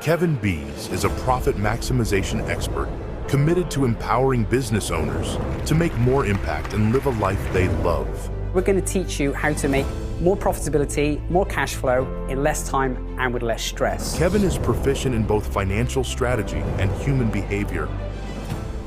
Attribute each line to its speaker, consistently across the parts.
Speaker 1: Kevin Bees is a profit maximization expert committed to empowering business owners to make more impact and live a life they love.
Speaker 2: We're going to teach you how to make more profitability, more cash flow in less time and with less stress.
Speaker 1: Kevin is proficient in both financial strategy and human behavior.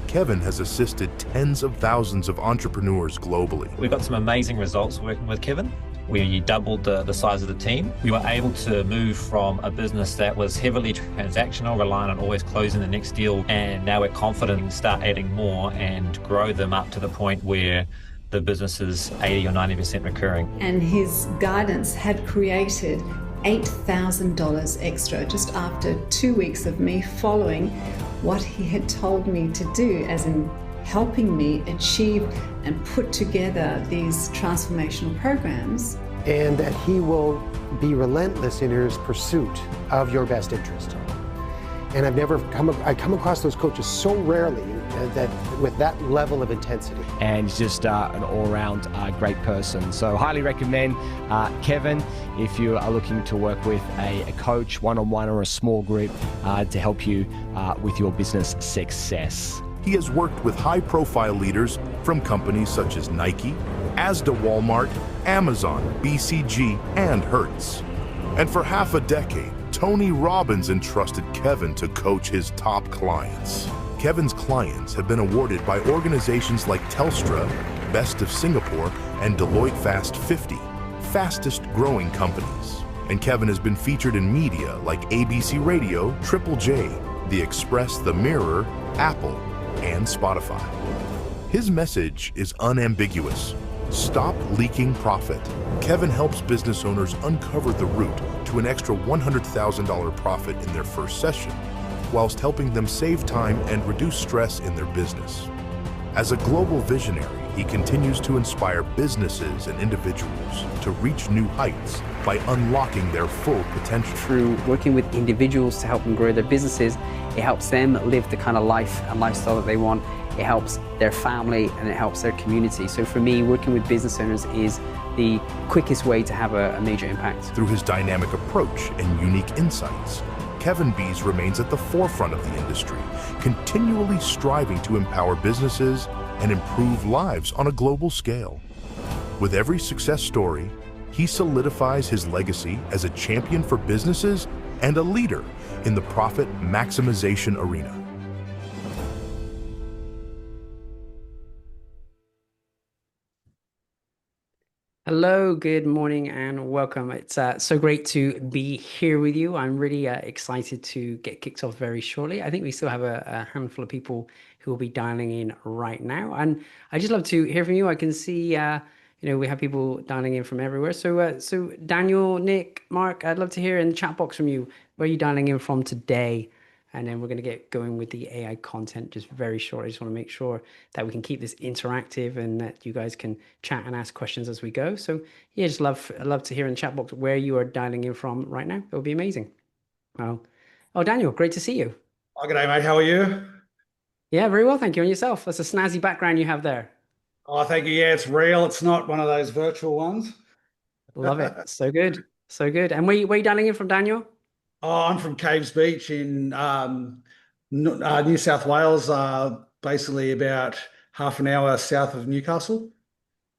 Speaker 1: Kevin has assisted tens of thousands of entrepreneurs globally.
Speaker 3: We've got some amazing results working with Kevin. We doubled the size of the team. We were able to move from a business that was heavily transactional, reliant on always closing the next deal, and now we're confident in start adding more and grow them up to the point where the business is 80 or 90% recurring.
Speaker 4: And his guidance had created $8,000 extra just after 2 weeks of me following what he had told me to do, as in helping me achieve and put together these transformational programs.
Speaker 5: And that he will be relentless in his pursuit of your best interest. And I come across those coaches so rarely that with that level of intensity.
Speaker 6: And he's just an all-round great person. So highly recommend Kevin if you are looking to work with a coach one-on-one or a small group to help you with your business success.
Speaker 1: He has worked with high-profile leaders from companies such as Nike, Asda Walmart, Amazon, BCG, and Hertz. And for half a decade, Tony Robbins entrusted Kevin to coach his top clients. Kevin's clients have been awarded by organizations like Telstra, Best of Singapore, and Deloitte Fast 50, fastest growing companies. And Kevin has been featured in media like ABC Radio, Triple J, The Express, The Mirror, Apple, and Spotify. His message is unambiguous. Stop leaking profit. Kevin helps business owners uncover the route to an extra $100,000 profit in their first session, whilst helping them save time and reduce stress in their business. As a global visionary, he continues to inspire businesses and individuals to reach new heights by unlocking their full potential.
Speaker 2: Through working with individuals to help them grow their businesses, it helps them live the kind of life and lifestyle that they want. It helps their family and it helps their community. So for me, working with business owners is the quickest way to have a major impact.
Speaker 1: Through his dynamic approach and unique insights, Kevin Bees remains at the forefront of the industry, continually striving to empower businesses and improve lives on a global scale. With every success story, he solidifies his legacy as a champion for businesses and a leader in the profit maximization arena.
Speaker 2: Hello, good morning and welcome. It's so great to be here with you. I'm really excited to get kicked off very shortly. I think we still have a handful of people who will be dialing in right now. And I just love to hear from you. I can see, we have people dialing in from everywhere. So Daniel, Nick, Mark, I'd love to hear in the chat box from you. Where are you dialing in from today? And then we're going to get going with the AI content just very short. I just want to make sure that we can keep this interactive and that you guys can chat and ask questions as we go. So yeah, just love to hear in the chat box where you are dialing in from right now. It would be amazing. Oh, Daniel, great to see you.
Speaker 7: Oh, good day, mate. How are you?
Speaker 2: Yeah, very well, thank you. And yourself? That's a snazzy background you have there.
Speaker 7: Oh, thank you. Yeah, it's real. It's not one of those virtual ones.
Speaker 2: Love it. So good. So good. And where you dialing in from, Daniel?
Speaker 7: Oh, I'm from Caves Beach in New South Wales, basically about half an hour south of Newcastle.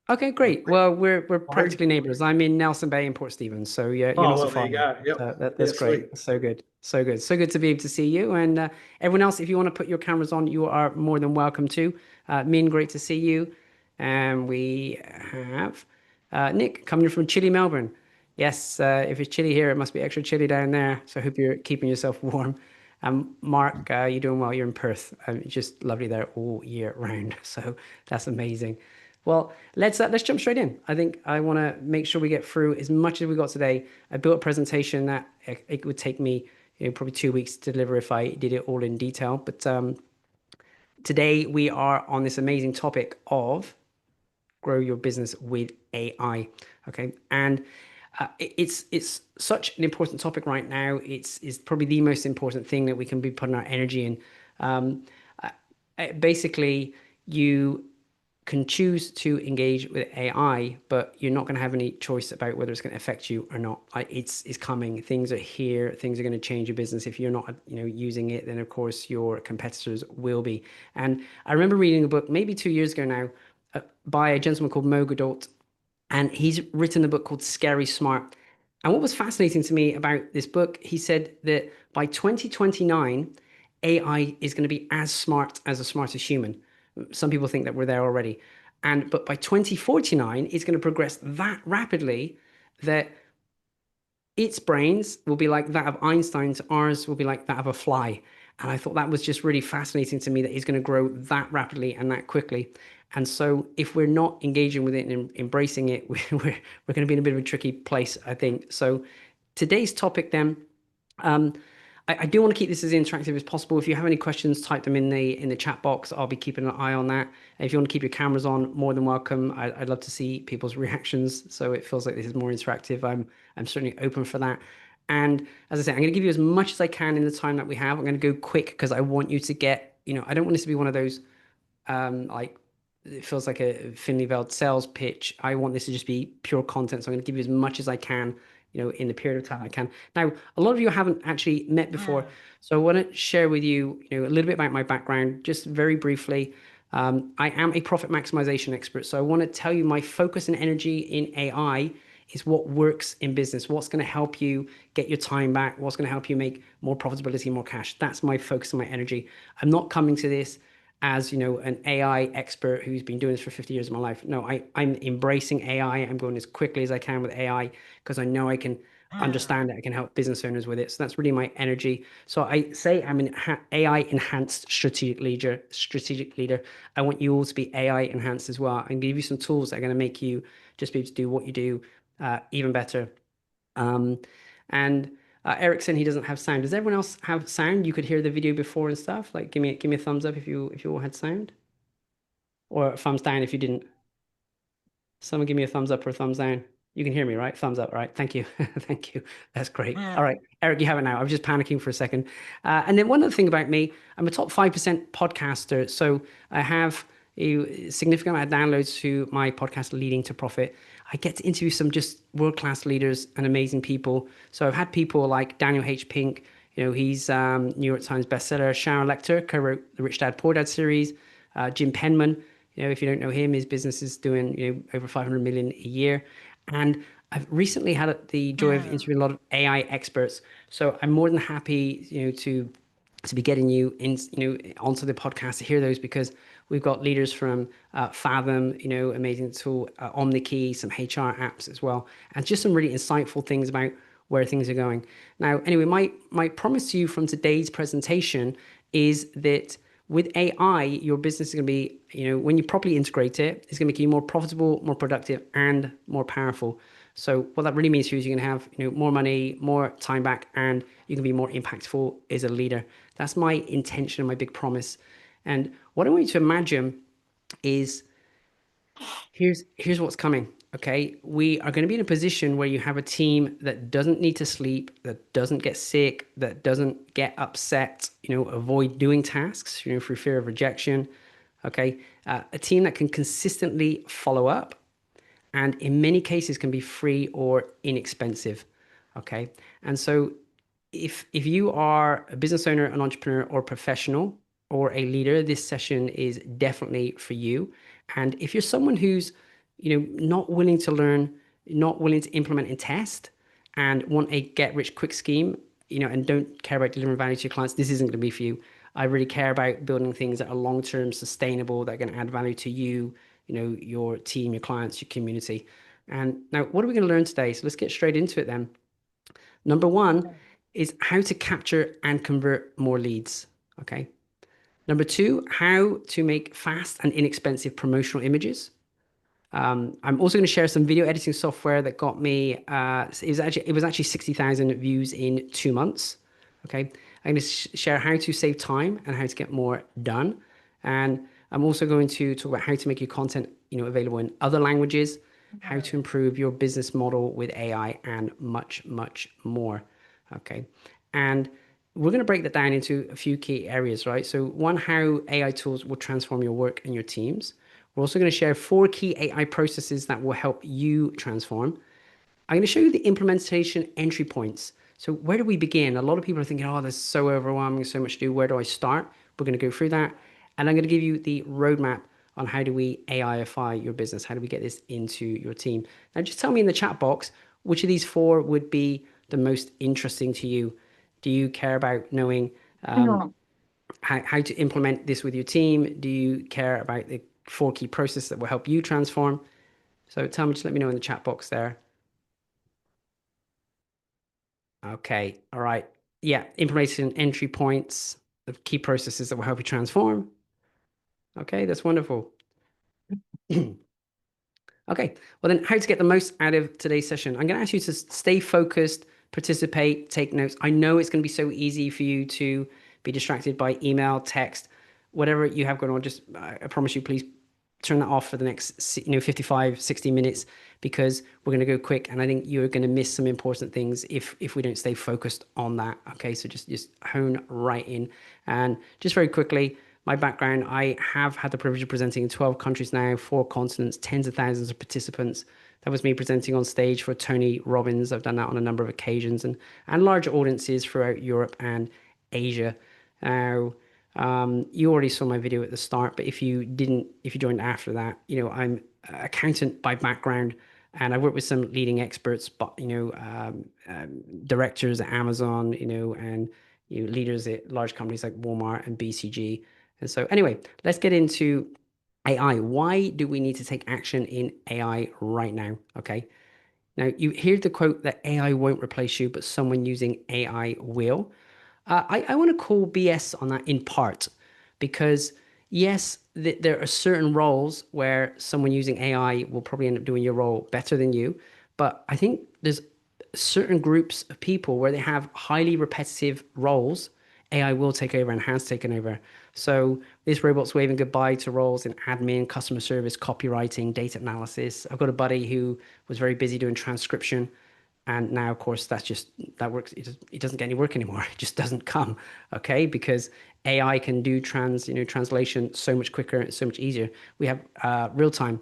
Speaker 2: Okay, great. Well, we're practically neighbours. I'm in Nelson Bay and Port Stephens, so you're not so far.
Speaker 7: There you go. Yep.
Speaker 2: That's great. Sweet. So good. So good. So good to be able to see you. And everyone else, if you want to put your cameras on, you are more than welcome to. Min, great to see you. And we have Nick coming from chilly Melbourne. Yes, if it's chilly here, it must be extra chilly down there. So I hope you're keeping yourself warm. Mark, you're doing well. You're in Perth. Just lovely there all year round. So that's amazing. Well, let's jump straight in. I think I want to make sure we get through as much as we got today. I built a presentation that it would take me probably 2 weeks to deliver if I did it all in detail. But today we are on this amazing topic of grow your business with AI. Okay, and it's such an important topic right now. It's probably the most important thing that we can be putting our energy in. Basically, you can choose to engage with AI, but you're not going to have any choice about whether it's going to affect you or not. It's coming. Things are here. Things are going to change your business. If you're not, using it, then of course your competitors will be. And I remember reading a book maybe 2 years ago now by a gentleman called Mo Godot, and he's written a book called Scary Smart. And what was fascinating to me about this book, he said that by 2029, AI is going to be as smart as the smartest human. Some people think that we're there already. But by 2049, it's going to progress that rapidly that its brains will be like that of Einstein's, ours will be like that of a fly. And I thought that was just really fascinating to me, that it's going to grow that rapidly and that quickly. And so if we're not engaging with it and embracing it, we're going to be in a bit of a tricky place, I think. So today's topic then, I do want to keep this as interactive as possible. If you have any questions, type them in the chat box. I'll be keeping an eye on that. And if you want to keep your cameras on, more than welcome. I'd love to see people's reactions, so it feels like this is more interactive. I'm certainly open for that. And as I say, I'm going to give you as much as I can in the time that we have. I'm going to go quick because I want you to get, I don't want this to be one of those it feels like a thinly veiled sales pitch. I want this to just be pure content. So I'm going to give you as much as I can, in the period of time I can. Now, a lot of you haven't actually met before. So I want to share with you, a little bit about my background, just very briefly. I am a profit maximization expert. So I want to tell you my focus and energy in AI is what works in business, what's going to help you get your time back, what's going to help you make more profitability, more cash. That's my focus and my energy. I'm not coming to this as an AI expert who's been doing this for 50 years of my life. No, I'm embracing AI. I'm going as quickly as I can with AI because I know I can understand it. I can help business owners with it. So that's really my energy. So I say I'm an AI enhanced strategic leader. I want you all to be AI enhanced as well, and give you some tools that are going to make you just be able to do what you do even better. Erickson, he doesn't have sound. Does everyone else have sound? You could hear the video before and stuff. Like, give me a thumbs up if you all had sound, or a thumbs down if you didn't. Someone give me a thumbs up or a thumbs down. You can hear me, right? Thumbs up, right? Thank you, thank you. That's great. All right, Eric, you have it now. I was just panicking for a second. And then one other thing about me, I'm a top 5% podcaster. So I have a significant amount of downloads to my podcast, Leading to Profit. I get to interview some just world-class leaders and amazing people. So I've had people like Daniel H. Pink, he's New York Times bestseller. Sharon Lechter co-wrote the Rich Dad Poor Dad series. Jim Penman, if you don't know him, his business is doing over 500 million a year. And I've recently had the joy of interviewing a lot of AI experts. So I'm more than happy, to be getting you in, onto the podcast to hear those, because we've got leaders from Fathom, amazing tool, OmniKey, some HR apps as well, and just some really insightful things about where things are going. Now, anyway, my promise to you from today's presentation is that with AI, your business is going to be, when you properly integrate it, it's going to make you more profitable, more productive, and more powerful. So what that really means for you is you're going to have, more money, more time back, and you can be more impactful as a leader. That's my intention and my big promise. And what I want you to imagine is, here's what's coming. Okay, we are going to be in a position where you have a team that doesn't need to sleep, that doesn't get sick, that doesn't get upset, avoid doing tasks, for fear of rejection. Okay, a team that can consistently follow up, and in many cases can be free or inexpensive. Okay, and so if you are a business owner, an entrepreneur, or professional, or a leader, this session is definitely for you. And if you're someone who's not willing to learn, not willing to implement and test, and want a get rich quick scheme, and don't care about delivering value to your clients, this isn't going to be for you. I really care about building things that are long-term, sustainable, that are going to add value to you, your team, your clients, your community. And now, what are we going to learn today? So let's get straight into it then. Number one is how to capture and convert more leads. Okay. Number two, how to make fast and inexpensive promotional images. I'm also going to share some video editing software that got me, it was actually 60,000 views in 2 months. Okay. I'm going to share how to save time and how to get more done. And I'm also going to talk about how to make your content, available in other languages, how to improve your business model with AI, and much, much more. Okay. And we're going to break that down into a few key areas, right? So one, how AI tools will transform your work and your teams. We're also going to share 4 key AI processes that will help you transform. I'm going to show you the implementation entry points. So where do we begin? A lot of people are thinking, oh, this is so overwhelming, so much to do. Where do I start? We're going to go through that. And I'm going to give you the roadmap on how do we AIify your business? How do we get this into your team? Now, just tell me in the chat box, which of these 4 would be the most interesting to you? Do you care about knowing how to implement this with your team? Do you care about the 4 key processes that will help you transform? So tell me, just let me know in the chat box there. Okay, all right. Yeah, information entry points, the key processes that will help you transform. Okay, that's wonderful. Okay, well then, how to get the most out of today's session. I'm going to ask you to stay focused, participate, take notes. I know it's going to be so easy for you to be distracted by email, text, whatever you have going on. Just, I promise you, please turn that off for the next 55, 60 minutes, because we're going to go quick, and I think you're going to miss some important things if we don't stay focused on that. Okay, so just hone right in. And just very quickly, my background, I have had the privilege of presenting in 12 countries now, 4 continents, tens of thousands of participants. That was me presenting on stage for Tony Robbins. I've done that on a number of occasions, and large audiences throughout Europe and Asia. Now, you already saw my video at the start, but if you joined after that, I'm an accountant by background, and I work with some leading experts, but directors at Amazon, and leaders at large companies like Walmart and BCG. And so anyway, let's get into AI. Why do we need to take action in AI right now? Okay. Now, you hear the quote that AI won't replace you, but someone using AI will. I want to call BS on that in part, because yes, there are certain roles where someone using AI will probably end up doing your role better than you. But I think there's certain groups of people where they have highly repetitive roles, AI will take over and has taken over. So this robot's waving goodbye to roles in admin, customer service, copywriting, data analysis. I've got a buddy who was very busy doing transcription, and now, of course, that works. It doesn't get any work anymore. It just doesn't come, okay? Because AI can do translation so much quicker, so much easier. We have real-time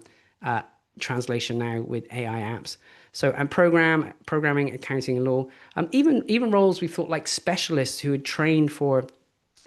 Speaker 2: translation now with AI apps. So, and programming, accounting, and law, even roles we thought like specialists who had trained for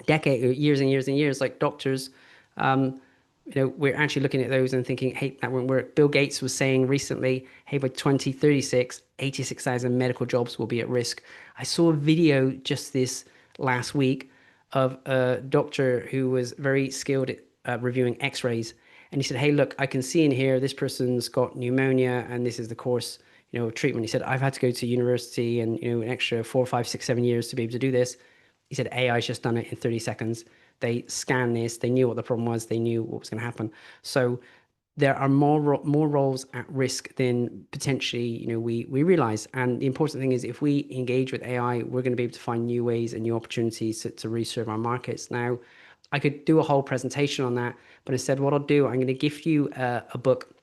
Speaker 2: decades, years and years and years, like doctors. We're actually looking at those and thinking, hey, that won't work. Bill Gates was saying recently, hey, by 2036, 86,000 medical jobs will be at risk. I saw a video just this last week of a doctor who was very skilled at reviewing x-rays. And he said, hey, look, I can see in here, this person's got pneumonia and this is the course, of treatment. He said, I've had to go to university and, an extra 4, 5, 6, 7 years to be able to do this. He said, AI's just done it in 30 seconds. They scanned this, they knew what the problem was, they knew what was going to happen. So there are more roles at risk than potentially, we realize. And the important thing is, if we engage with AI, we're going to be able to find new ways and new opportunities to reserve our markets. Now, I could do a whole presentation on that, but instead what I'll do, I'm going to gift you a book.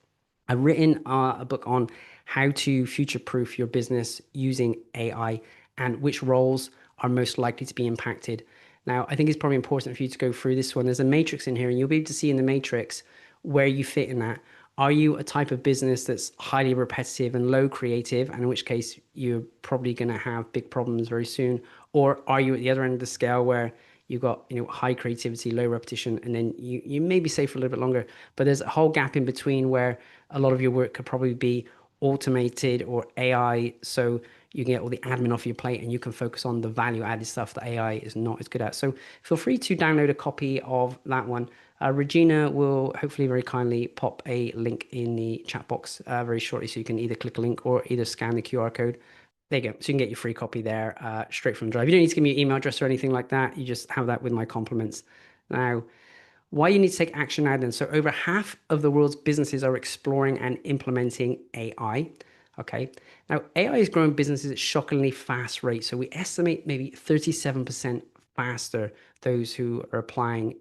Speaker 2: I've written a book on how to future-proof your business using AI and which roles are most likely to be impacted. Now, I think it's probably important for you to go through this one. There's a matrix in here, and you'll be able to see in the matrix where you fit in that. Are you a type of business that's highly repetitive and low creative, and in which case you're probably going to have big problems very soon? Or are you at the other end of the scale where you've got high creativity, low repetition, and then you may be safe for a little bit longer, but there's a whole gap in between where a lot of your work could probably be automated or AI, so you can get all the admin off your plate and you can focus on the value added stuff that AI is not as good at. So feel free to download a copy of that one. Regina will hopefully very kindly pop a link in the chat box very shortly, so you can either click a link or either scan the QR code. There you go. So you can get your free copy there straight from the drive. You don't need to give me your email address or anything like that. You just have that with my compliments. Now, why you need to take action now then. So over half of the world's businesses are exploring and implementing AI. Okay. Now, AI is growing businesses at shockingly fast rates. So we estimate maybe 37% faster those who are applying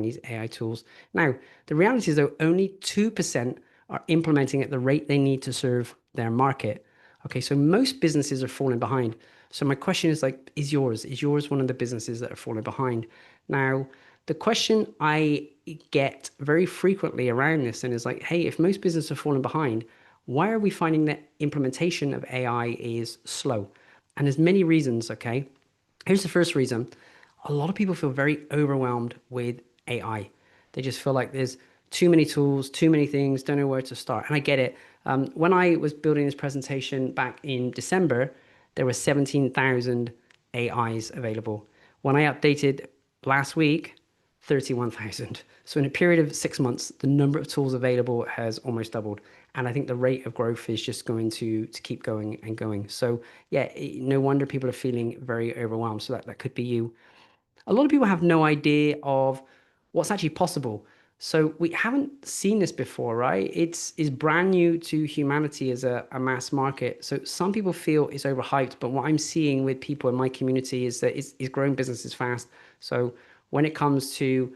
Speaker 2: these AI tools. Now, the reality is though, only 2% are implementing at the rate they need to serve their market. Okay. So most businesses are falling behind. So my question is is yours one of the businesses that are falling behind? Now, the question I get very frequently around this and is like, hey, if most businesses are falling behind, why are we finding that implementation of AI is slow? And there's many reasons, okay? Here's the first reason. A lot of people feel very overwhelmed with AI. They just feel like there's too many tools, too many things, don't know where to start. And I get it. When I was building this presentation back in December, there were 17,000 AIs available. When I updated last week, 31,000. So in a period of 6 months, the number of tools available has almost doubled. And I think the rate of growth is just going to keep going and going. So yeah, no wonder people are feeling very overwhelmed. So that could be you. A lot of people have no idea of what's actually possible. So we haven't seen this before, right? It's brand new to humanity as a mass market. So some people feel it's overhyped, but what I'm seeing with people in my community is that it's growing businesses fast. So when it comes to,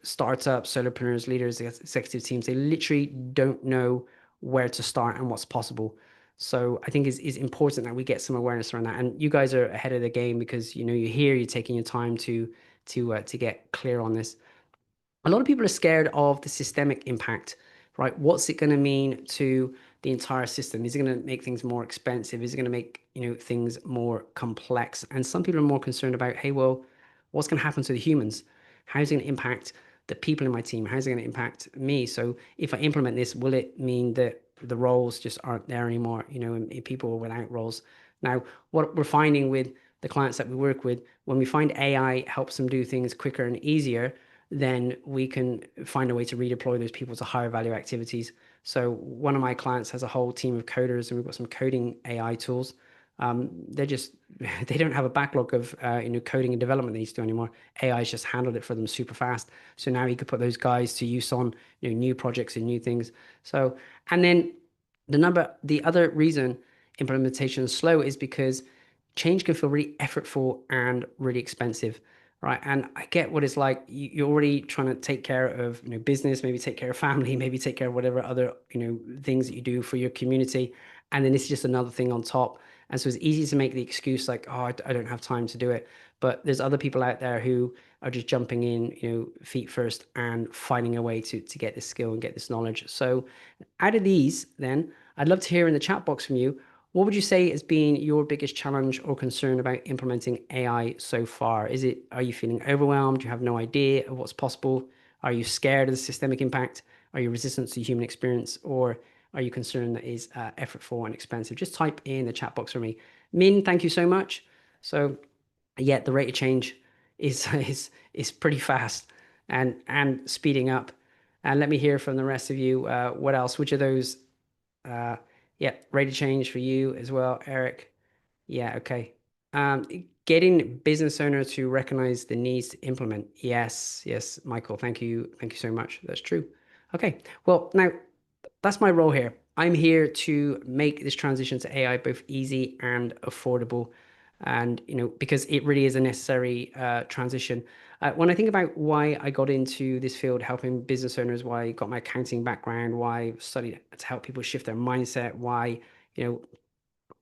Speaker 2: startups, solopreneurs, leaders, executive teams, they literally don't know where to start and what's possible. So I think it's important that we get some awareness around that. And you guys are ahead of the game because you're here, you're taking your time to get clear on this. A lot of people are scared of the systemic impact, right? What's it going to mean to the entire system? Is it going to make things more expensive? Is it going to make things more complex? And some people are more concerned about, hey, well, what's going to happen to the humans? How's it going to impact the people in my team? How's it going to impact me? So if I implement this, will it mean that the roles just aren't there anymore? And people without roles. Now, what we're finding with the clients that we work with, when we find AI helps them do things quicker and easier, then we can find a way to redeploy those people to higher value activities. So one of my clients has a whole team of coders, and we've got some coding AI tools. They don't have a backlog of coding and development they need to do anymore. AI's just handled it for them super fast. So now he could put those guys to use on new projects and new things. So, and then the other reason implementation is slow is because change can feel really effortful and really expensive. Right. And I get what it's like. You're already trying to take care of, business, maybe take care of family, maybe take care of whatever other, things that you do for your community. And then it's just another thing on top. And so it's easy to make the excuse like, oh, I don't have time to do it. But there's other people out there who are just jumping in, feet first and finding a way to get this skill and get this knowledge. So out of these, then I'd love to hear in the chat box from you. What would you say has been your biggest challenge or concern about implementing AI so far? Are you feeling overwhelmed? Do you have no idea of what's possible? Are you scared of the systemic impact? Are you resistant to the human experience? Or are you concerned that is effortful and expensive? Just type in the chat box for me. Min, thank you so much. So yeah, the rate of change is pretty fast and speeding up. And let me hear from the rest of you. What else? Which of those? Yeah, rate of change for you as well, Eric. Yeah, okay. Getting business owners to recognize the needs to implement. Yes, Michael, thank you so much. That's true. Okay, well, now that's my role here. I'm here to make this transition to AI both easy and affordable, and because it really is a necessary transition. When I think about why I got into this field, helping business owners, why I got my accounting background, why I studied to help people shift their mindset, why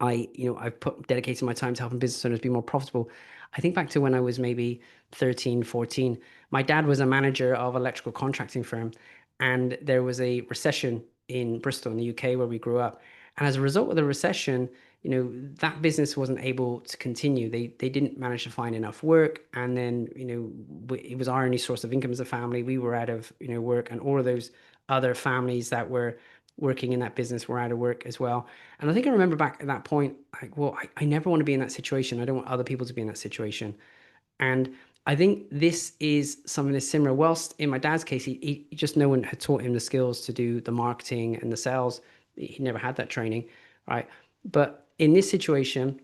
Speaker 2: I've dedicated my time to helping business owners be more profitable. I think back to when I was maybe 13, 14. My dad was a manager of an electrical contracting firm, and there was a recession in Bristol in the UK where we grew up. And as a result of the recession, that business wasn't able to continue. They didn't manage to find enough work. And then, it was our only source of income as a family. We were out of, work, and all of those other families that were working in that business were out of work as well. And I think I remember back at that point, like, well, I never want to be in that situation. I don't want other people to be in that situation. And I think this is something that's similar. Whilst in my dad's case, he just, no one had taught him the skills to do the marketing and the sales. He never had that training, right? But in this situation,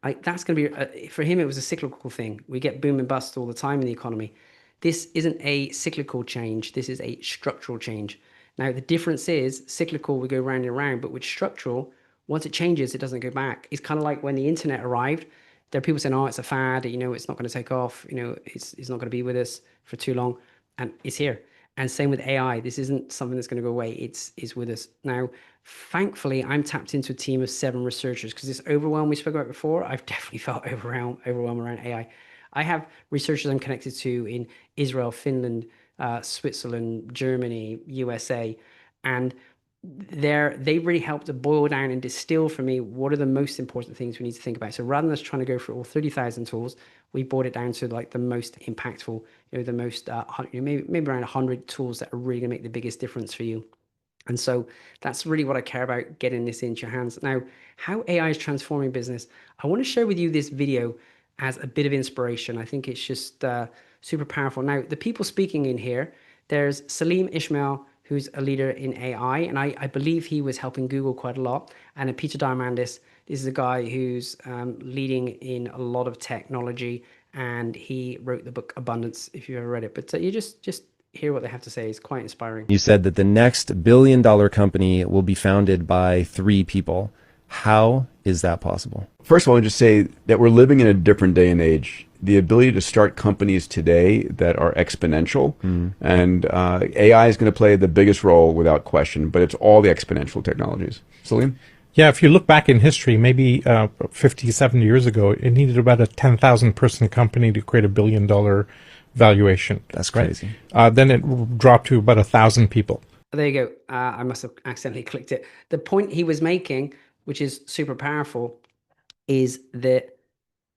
Speaker 2: that's going to be, for him, it was a cyclical thing. We get boom and bust all the time in the economy. This isn't a cyclical change. This is a structural change. Now, the difference is cyclical, we go round and round, but with structural, once it changes, it doesn't go back. It's kind of like when the internet arrived. There are people saying, oh, it's a fad, it's not going to take off, it's not going to be with us for too long, and it's here. And same with AI. This isn't something that's going to go away. It's with us. Now, thankfully, I'm tapped into a team of 7 researchers, because this overwhelm we spoke about before, I've definitely felt overwhelmed around AI. I have researchers I'm connected to in Israel, Finland, Switzerland, Germany, USA, and they really help to boil down and distill for me what are the most important things we need to think about. So rather than us trying to go through all 30,000 tools, we boiled it down to like the most impactful, the most maybe around 100 tools that are really going to make the biggest difference for you. And so that's really what I care about, getting this into your hands. Now, how AI is transforming business. I want to share with you this video as a bit of inspiration. I think it's just super powerful. Now, the people speaking in here, there's Salim Ismail, who's a leader in AI, and I believe he was helping Google quite a lot. And then Peter Diamandis, this is a guy who's leading in a lot of technology, and he wrote the book Abundance, if you've ever read it. But you just hear what they have to say. It's quite inspiring.
Speaker 8: You said that the next billion-dollar company will be founded by 3 people. How is that possible?
Speaker 9: First of all, I'll just say that we're living in a different day and age. The ability to start companies today that are exponential, and AI is going to play the biggest role without question, but it's all the exponential technologies. Salim?
Speaker 10: Yeah, if you look back in history, maybe 50, 70 years ago, it needed about a 10,000 person company to create $1 billion valuation.
Speaker 8: That's crazy.
Speaker 10: Right? Then it dropped to about 1,000 people.
Speaker 2: There you go. I must have accidentally clicked it. The point he was making, which is super powerful, is that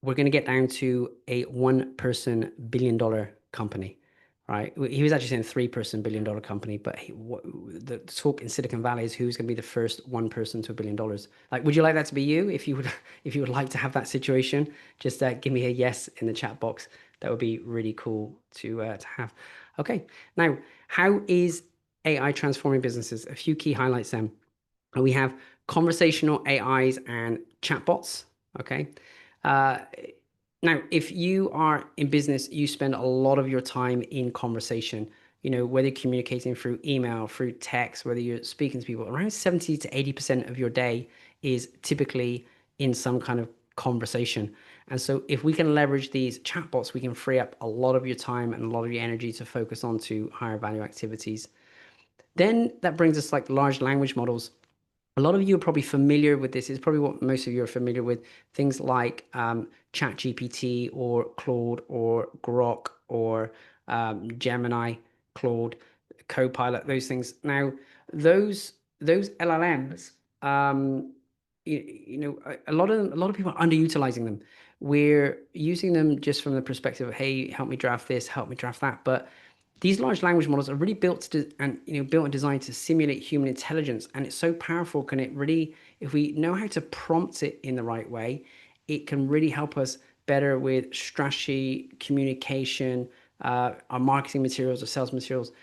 Speaker 2: we're going to get down to a 1-person billion-dollar company, right? He was actually saying 3-person billion-dollar company, but the talk in Silicon Valley is who's going to be the first 1 person to $1 billion. Like, would you like that to be you? If you would like to have that situation, just give me a yes in the chat box. That would be really cool to have. Okay, now how is AI transforming businesses? A few key highlights then. We have conversational AIs and chatbots. Okay. Now, if you are in business, you spend a lot of your time in conversation, whether you're communicating through email, through text, whether you're speaking to people, around 70 to 80% of your day is typically in some kind of conversation. And so if we can leverage these chatbots, we can free up a lot of your time and a lot of your energy to focus on to higher value activities. Then that brings us like large language models. A lot of you are probably familiar with this. It's probably what most of you are familiar with. Things like ChatGPT or Claude or Grok or Gemini, Claude, Copilot, those things. Now, those LLMs, a lot of people are underutilizing them. We're using them just from the perspective of, hey, help me draft this, help me draft that. But these large language models are really built and designed to simulate human intelligence, and it's so powerful. Can it really, if we know how to prompt it in the right way, it can really help us better with strategy, communication, our marketing materials, or sales materials,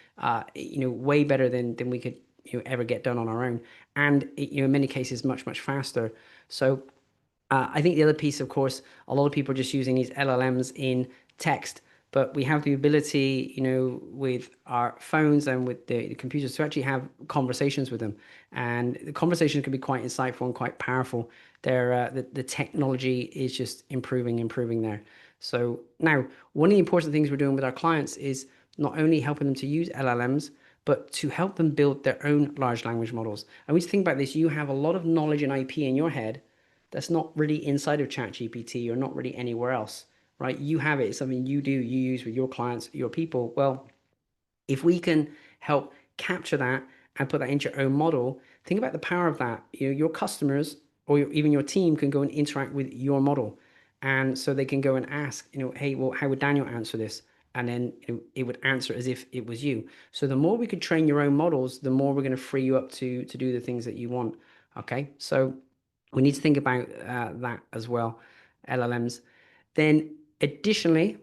Speaker 2: way better than we could ever get done on our own, and in many cases much faster. So I think the other piece, of course, a lot of people are just using these LLMs in text. But we have the ability, with our phones and with the computers to actually have conversations with them. And the conversations can be quite insightful and quite powerful. The technology is just improving there. So now, one of the important things we're doing with our clients is not only helping them to use LLMs, but to help them build their own large language models. And when you think about this, you have a lot of knowledge and IP in your head that's not really inside of ChatGPT or not really anywhere else. Right? You have it. It's something you do, you use with your clients, your people. Well, if we can help capture that and put that into your own model, think about the power of that. Your customers or even your team can go and interact with your model. And so they can go and ask, hey, well, how would Daniel answer this? And then it would answer as if it was you. So the more we could train your own models, the more we're going to free you up to do the things that you want. Okay. So we need to think about that as well. LLMs. Then additionally,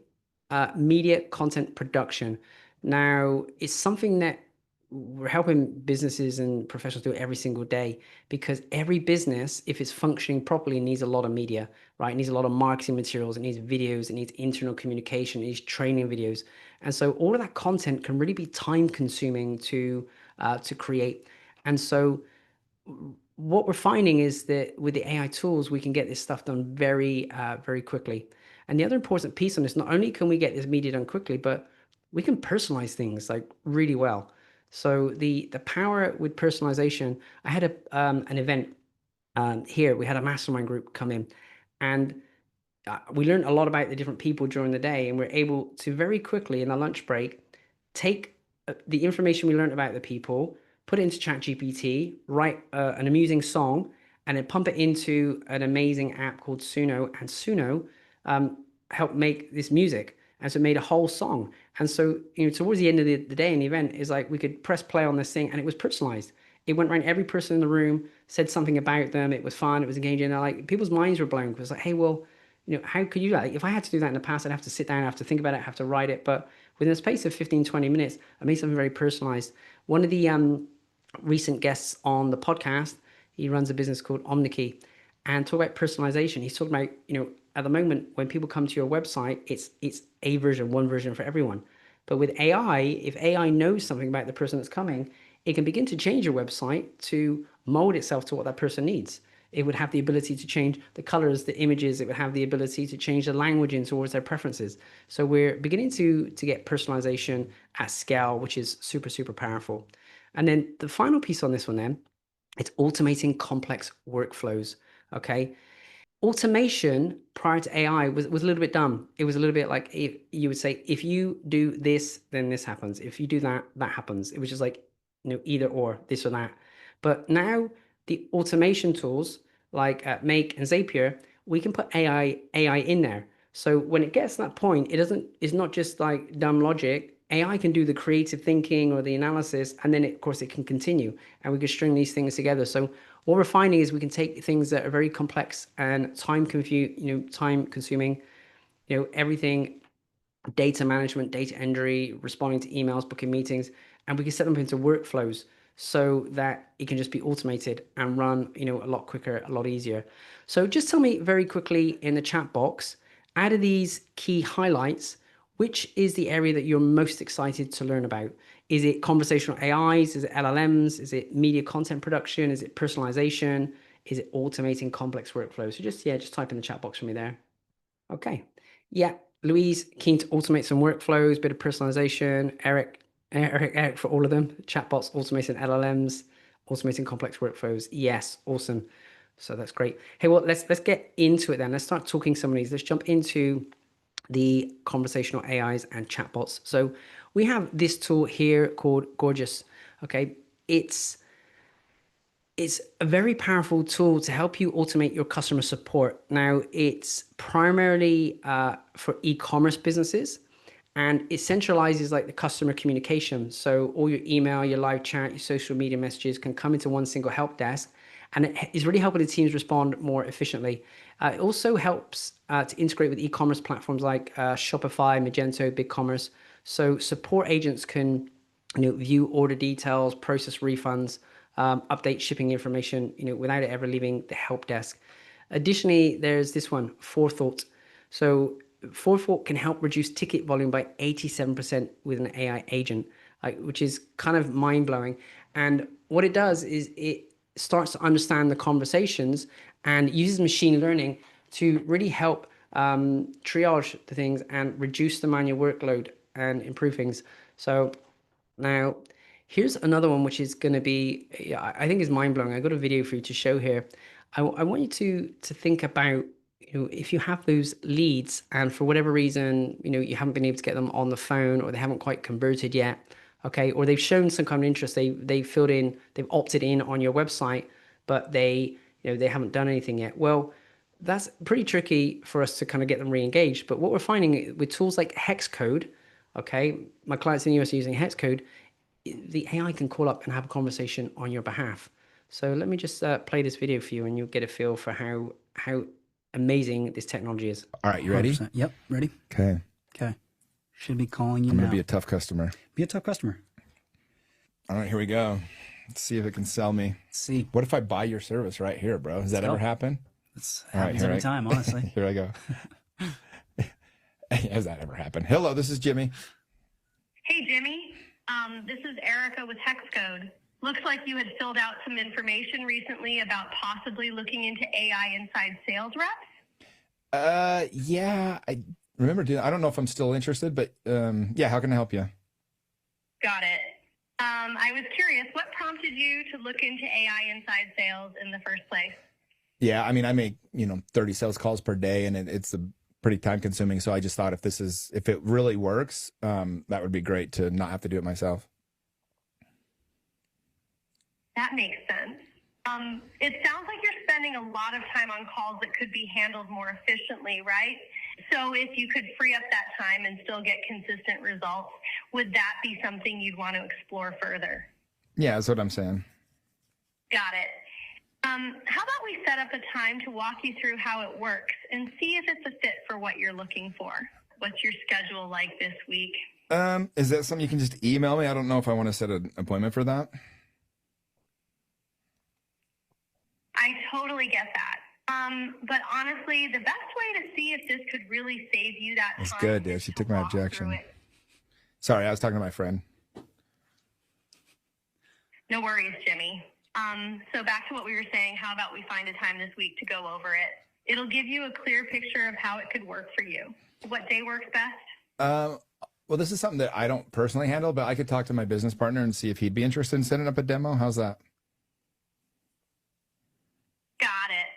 Speaker 2: media content production. Now, it's something that we're helping businesses and professionals do every single day, because every business, if it's functioning properly, needs a lot of media, right? It needs a lot of marketing materials, it needs videos, it needs internal communication, it needs training videos. And so all of that content can really be time consuming to create. And so what we're finding is that with the AI tools, we can get this stuff done very quickly. And the other important piece on this, not only can we get this media done quickly, but we can personalize things like really well. So the power with personalization, I had an event here. We had a mastermind group come in, and we learned a lot about the different people during the day, and we're able to very quickly in a lunch break take the information we learned about the people, put it into ChatGPT, write an amusing song, and then pump it into an amazing app called Suno, and Suno helped make this music. And so it made a whole song. And so, towards the end of the day in the event is like we could press play on this thing and it was personalized. It went around every person in the room, said something about them. It was fun. It was engaging. And like people's minds were blown. It was like, hey, well, how could you do that? Like, if I had to do that in the past, I'd have to sit down, I have to think about it, I have to write it. But within a space of 15, 20 minutes, I made something very personalized. One of the recent guests on the podcast, he runs a business called Omnikey, and talk about personalization. He's talking about, at the moment when people come to your website, it's a version, one version for everyone. But with AI, if AI knows something about the person that's coming, it can begin to change your website to mold itself to what that person needs. It would have the ability to change the colors, the images. It would have the ability to change the language towards their preferences. So we're beginning to get personalization at scale, which is super, super powerful. And then the final piece on this one then, it's automating complex workflows, okay? Automation prior to AI was a little bit dumb. It was a little bit like you would say, if you do this, then this happens. If you do that, that happens. It was just like, either or, this or that. But now the automation tools like Make and Zapier, we can put AI in there. So when it gets to that point, it's not just like dumb logic. AI can do the creative thinking or the analysis, and then of course it can continue, and we can string these things together. So what we're finding is we can take things that are very complex and time consuming, everything, data management, data entry, responding to emails, booking meetings, and we can set them into workflows so that it can just be automated and run, a lot quicker, a lot easier. So just tell me very quickly in the chat box, out of these key highlights, which is the area that you're most excited to learn about? Is it conversational AIs? Is it LLMs? Is it media content production? Is it personalization? Is it automating complex workflows? So just type in the chat box for me there. Okay. Yeah. Louise, keen to automate some workflows, bit of personalization. Eric for all of them. Chatbots, automating LLMs, automating complex workflows. Yes. Awesome. So that's great. Hey, well, let's get into it then. Let's start talking some of these. Let's jump into the conversational AIs and chatbots. So we have this tool here called Gorgeous. Okay. It's a very powerful tool to help you automate your customer support. Now, it's primarily for e-commerce businesses, and it centralizes like the customer communication. So all your email, your live chat, your social media messages can come into one single help desk, and it is really helping the teams respond more efficiently. It also helps to integrate with e-commerce platforms like Shopify, Magento, BigCommerce. So support agents can view order details, process refunds, update shipping information, without it ever leaving the help desk. Additionally, there's this one, Forethought. So Forethought can help reduce ticket volume by 87% with an AI agent, which is kind of mind-blowing. And what it does is it starts to understand the conversations and uses machine learning to really help triage the things and reduce the manual workload and improve things. So now, here's another one which is going to be, I think is mind-blowing. I got a video for you to show here. I want you to think about, if you have those leads and for whatever reason, you haven't been able to get them on the phone, or they haven't quite converted yet, okay, or they've shown some kind of interest, they filled in, they've opted in on your website, but they haven't done anything yet. Well, that's pretty tricky for us to kind of get them re-engaged. But what we're finding with tools like Hexcode, okay, my clients in the US are using Hexcode, the AI can call up and have a conversation on your behalf. So let me just play this video for you, and you'll get a feel for how amazing this technology is.
Speaker 11: All right, you ready?
Speaker 12: 100%. Yep, ready.
Speaker 11: Okay.
Speaker 12: Okay. Should be calling you
Speaker 11: I'm
Speaker 12: now.
Speaker 11: going to be a tough customer.
Speaker 12: Be a tough customer.
Speaker 11: All right, here we go. Let's see if it can sell me.
Speaker 12: Let's see.
Speaker 11: What if I buy your service right here, bro? Does that ever happen?
Speaker 12: It happens every time, honestly.
Speaker 11: Here I go. Has that ever happened? Hello, this is Jimmy.
Speaker 13: Hey, Jimmy. This is Erica with Hexcode. Looks like you had filled out some information recently about possibly looking into AI inside sales reps.
Speaker 11: Yeah, I remember doing. I don't know if I'm still interested, but yeah, how can I help you?
Speaker 13: Got it. I was curious, what prompted you to look into AI inside sales in the first place?
Speaker 11: Yeah, I mean, I make, 30 sales calls per day, and it's pretty time consuming. So I just thought if it really works, that would be great to not have to do it myself.
Speaker 13: That makes sense. It sounds like you're spending a lot of time on calls that could be handled more efficiently, right? So if you could free up that time and still get consistent results, would that be something you'd want to explore further?
Speaker 11: Yeah, that's what I'm saying.
Speaker 13: Got it. How about we set up a time to walk you through how it works and see if it's a fit for what you're looking for? What's your schedule like this week?
Speaker 11: Is that something you can just email me? I don't know if I want to set an appointment for that.
Speaker 13: I totally get that. But honestly, the best way to see if this could really save you that
Speaker 11: That's
Speaker 13: time
Speaker 11: good, dude.
Speaker 13: is
Speaker 11: She
Speaker 13: to
Speaker 11: took my
Speaker 13: walk through
Speaker 11: objection.
Speaker 13: it.
Speaker 11: Sorry, I was talking to my friend.
Speaker 13: No worries, Jimmy. So back to what we were saying, how about we find a time this week to go over it? It'll give you a clear picture of how it could work for you. What day works best?
Speaker 11: Well, this is something that I don't personally handle, but I could talk to my business partner and see if he'd be interested in setting up a demo. How's that?
Speaker 13: Got it.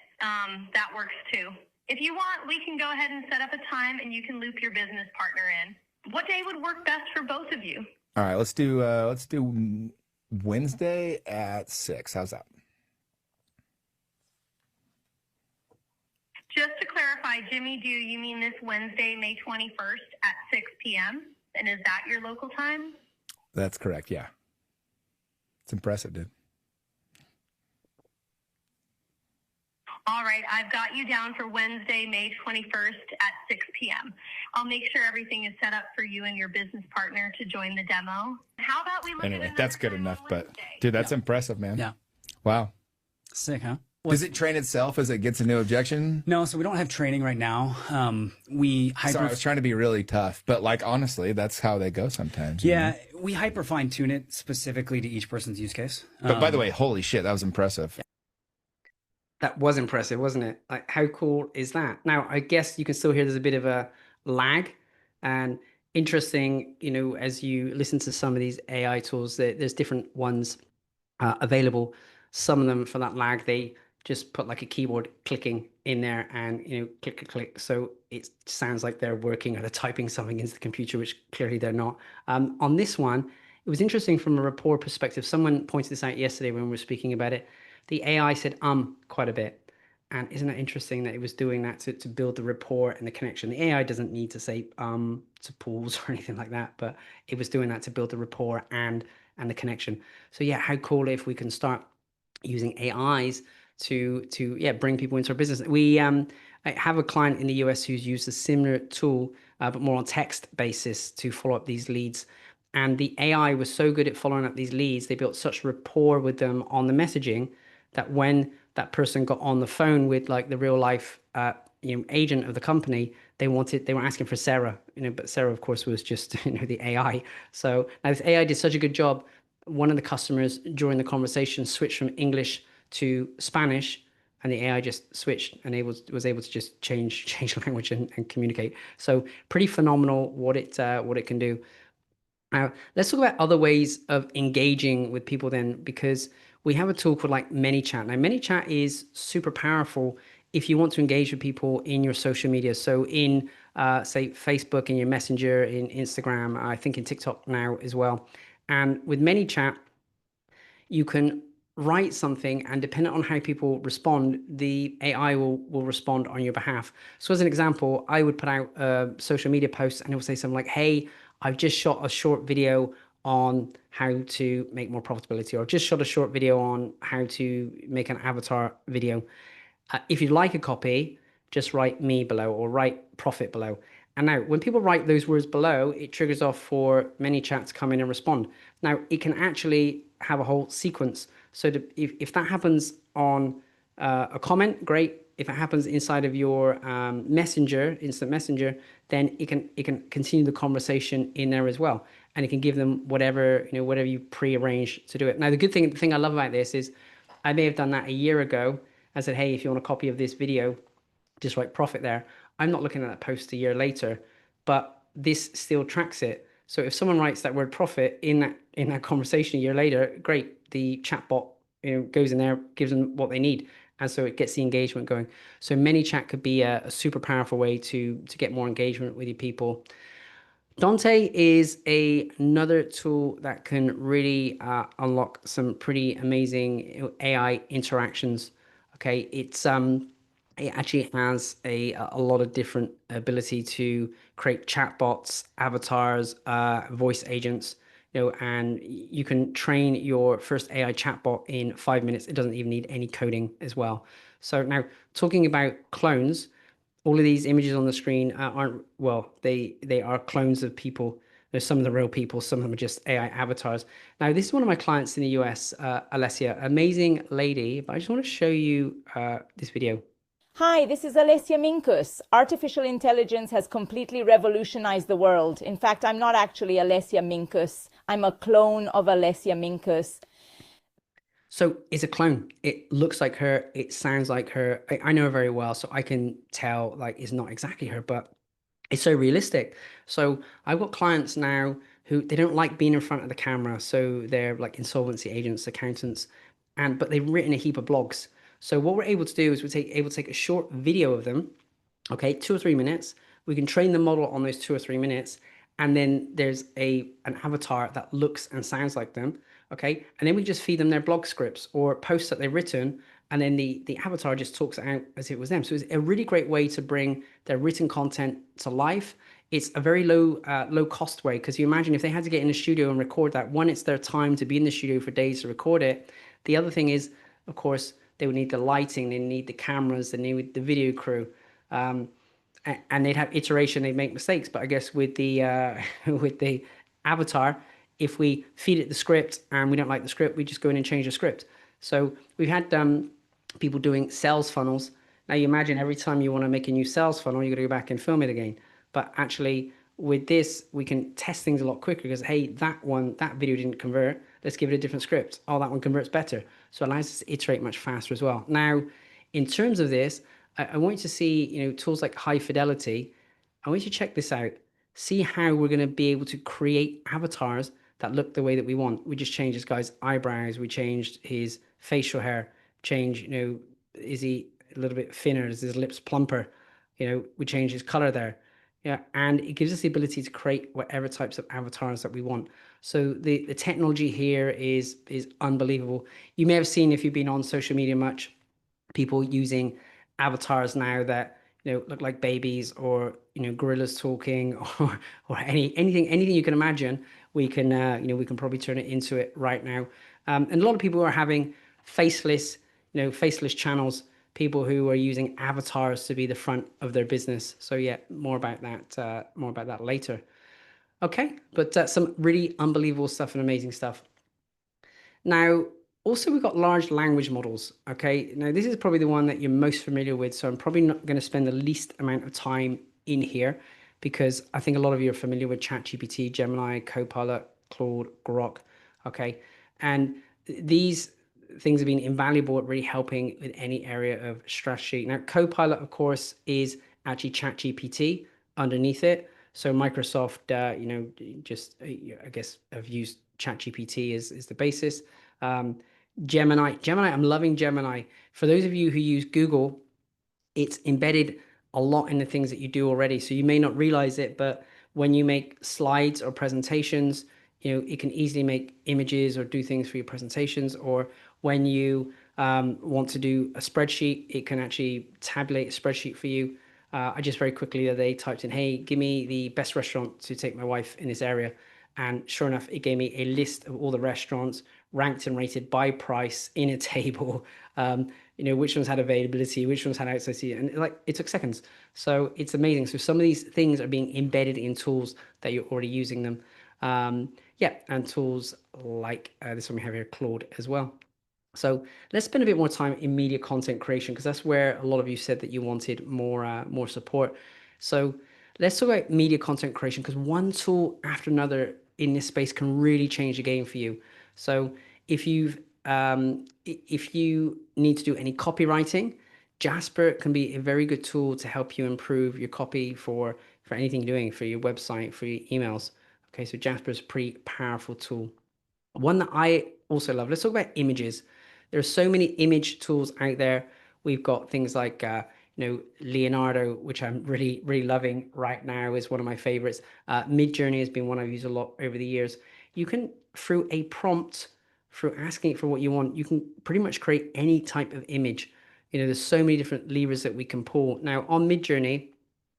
Speaker 13: That works too. If you want, we can go ahead and set up a time and you can loop your business partner in. What day would work best for both of you?
Speaker 11: All right, let's do Wednesday at 6. How's that?
Speaker 13: Just to clarify, Jimmy, do you mean this Wednesday, May 21st at 6 p.m.? And is that your local time?
Speaker 11: That's correct, yeah. It's impressive, dude.
Speaker 13: All right, I've got you down for Wednesday, May 21st at 6 p.m. I'll make sure everything is set up for you and your business partner to join the demo. How about we look at
Speaker 11: Anyway,
Speaker 13: another
Speaker 11: that's good
Speaker 13: time
Speaker 11: enough,
Speaker 13: on
Speaker 11: but
Speaker 13: Wednesday?
Speaker 11: dude, that's impressive, man.
Speaker 12: Yeah.
Speaker 11: Wow.
Speaker 12: Sick, huh?
Speaker 11: Does it train itself as it gets a new objection?
Speaker 12: No, so we don't have training right now.
Speaker 11: Sorry, I was trying to be really tough, but honestly, that's how they go sometimes.
Speaker 12: Yeah, we hyper fine tune it specifically to each person's use case.
Speaker 11: But by the way, holy shit, that was impressive.
Speaker 2: That was impressive, wasn't it? Like, how cool is that? Now, I guess you can still hear there's a bit of a lag, and interesting, as you listen to some of these AI tools, there's different ones available. Some of them, for that lag, they just put like a keyboard clicking in there and, click, click, click. So it sounds like they're working or they're typing something into the computer, which clearly they're not. On this one, it was interesting from a rapport perspective. Someone pointed this out yesterday when we were speaking about it. The AI said quite a bit. And isn't it interesting that it was doing that to build the rapport and the connection? The AI doesn't need to say to pause or anything like that, but it was doing that to build the rapport and the connection. So yeah, how cool if we can start using AIs to bring people into our business. We I have a client in the US who's used a similar tool, but more on text basis to follow up these leads. And the AI was so good at following up these leads, they built such rapport with them on the messaging that when that person got on the phone with like the real life agent of the company, they were asking for Sarah, but Sarah of course was just the AI. So now this AI did such a good job. One of the customers during the conversation switched from English to Spanish, and the AI just switched and was able to just change language and communicate. So pretty phenomenal what it can do. Now let's talk about other ways of engaging with people then, because we have a tool called like ManyChat. Now ManyChat is super powerful if you want to engage with people in your social media. So in say Facebook, in your Messenger, in Instagram, I think in TikTok now as well. And with ManyChat, you can write something, and depending on how people respond, the AI will respond on your behalf. So as an example, I would put out a social media post and it will say something like, hey, I've just shot a short video on how to make more profitability, or just shot a short video on how to make an avatar video. If you'd like a copy, just write me below or write profit below. And now when people write those words below, it triggers off for ManyChat to come in and respond. Now it can actually have a whole sequence. So if that happens on a comment, great. If it happens inside of your messenger, instant messenger, then it can continue the conversation in there as well. And it can give them whatever you pre-arrange to do it. Now, the thing I love about this is I may have done that a year ago. I said, hey, if you want a copy of this video, just write profit there. I'm not looking at that post a year later, but this still tracks it. So if someone writes that word profit in that conversation a year later, great. The chatbot goes in there, gives them what they need. And so it gets the engagement going. So ManyChat could be a super powerful way to get more engagement with your people. Dante is another tool that can really unlock some pretty amazing AI interactions. Okay, it actually has a lot of different ability to create chatbots, avatars, voice agents. And you can train your first AI chatbot in 5 minutes. It doesn't even need any coding as well. So now, talking about clones, all of these images on the screen aren't, well, they are clones of people. There's some of the real people, some of them are just AI avatars. Now, this is one of my clients in the US, Alessia, amazing lady, but I just want to show you this video.
Speaker 14: Hi, this is Alessia Minkus. Artificial intelligence has completely revolutionized the world. In fact, I'm not actually Alessia Minkus. I'm a clone of Alessia Minkus.
Speaker 2: So it's a clone. It looks like her. It sounds like her. I know her very well, so I can tell like it's not exactly her, but it's so realistic. So I've got clients now who they don't like being in front of the camera. So they're like insolvency agents, accountants, but they've written a heap of blogs. So what we're able to do is we're able to take a short video of them, okay, 2 or 3 minutes. We can train the model on those 2 or 3 minutes. And then there's an avatar that looks and sounds like them. Okay, and then we just feed them their blog scripts or posts that they've written, and then the avatar just talks it out as if it was them. So it's a really great way to bring their written content to life. It's a very low cost way, because you imagine if they had to get in the studio and record that, one, it's their time to be in the studio for days to record it. The other thing is, of course, they would need the lighting, they need the cameras, they need the video crew, and they'd have iteration, they'd make mistakes. But I guess with the with the avatar, if we feed it the script and we don't like the script, we just go in and change the script. So we've had people doing sales funnels. Now you imagine every time you want to make a new sales funnel, you got to go back and film it again. But actually with this, we can test things a lot quicker, because, hey, that video didn't convert. Let's give it a different script. Oh, that one converts better. So it allows us to iterate much faster as well. Now, in terms of this, I want you to see, tools like High Fidelity. I want you to check this out. See how we're going to be able to create avatars that look the way that we want. We just changed this guy's eyebrows. We changed his facial hair. Is he a little bit thinner? Is his lips plumper? We changed his color there. Yeah, and it gives us the ability to create whatever types of avatars that we want. So the technology here is unbelievable. You may have seen, if you've been on social media much, people using avatars now that look like babies, or gorillas talking, or anything you can imagine. We can we can probably turn it into it right now. And a lot of people are having faceless channels, people who are using avatars to be the front of their business. So yeah, more about that later. Okay, but some really unbelievable stuff and amazing stuff. Now, also, we've got large language models. Okay, now this is probably the one that you're most familiar with, so I'm probably not going to spend the least amount of time in here, because I think a lot of you are familiar with ChatGPT, Gemini, Copilot, Claude, Grok. Okay, and these things have been invaluable at really helping with any area of strategy. Now, Copilot, of course, is actually ChatGPT underneath it. So Microsoft, I guess, have used ChatGPT as the basis. Gemini, I'm loving Gemini. For those of you who use Google, it's embedded a lot in the things that you do already. So you may not realize it, but when you make slides or presentations, it can easily make images or do things for your presentations. Or when you want to do a spreadsheet, it can actually tabulate a spreadsheet for you. I just very quickly the other day typed in, hey, give me the best restaurant to take my wife in this area. And sure enough, it gave me a list of all the restaurants ranked and rated by price in a table, which ones had availability, which ones had outside seating, and it took seconds. So it's amazing. So some of these things are being embedded in tools that you're already using them. And tools like this one we have here, Claude, as well. So let's spend a bit more time in media content creation, because that's where a lot of you said that you wanted more support. So let's talk about media content creation, because one tool after another in this space can really change the game for you. So if you need to do any copywriting, Jasper can be a very good tool to help you improve your copy for anything you're doing, for your website, for your emails. Okay, so Jasper is a pretty powerful tool. One that I also love, let's talk about images. There are so many image tools out there. We've got things like, Leonardo, which I'm really, really loving right now, is one of my favorites. Midjourney has been one I've used a lot over the years. You can, through a prompt, through asking it for what you want, you can pretty much create any type of image. There's so many different levers that we can pull. Now, on Midjourney,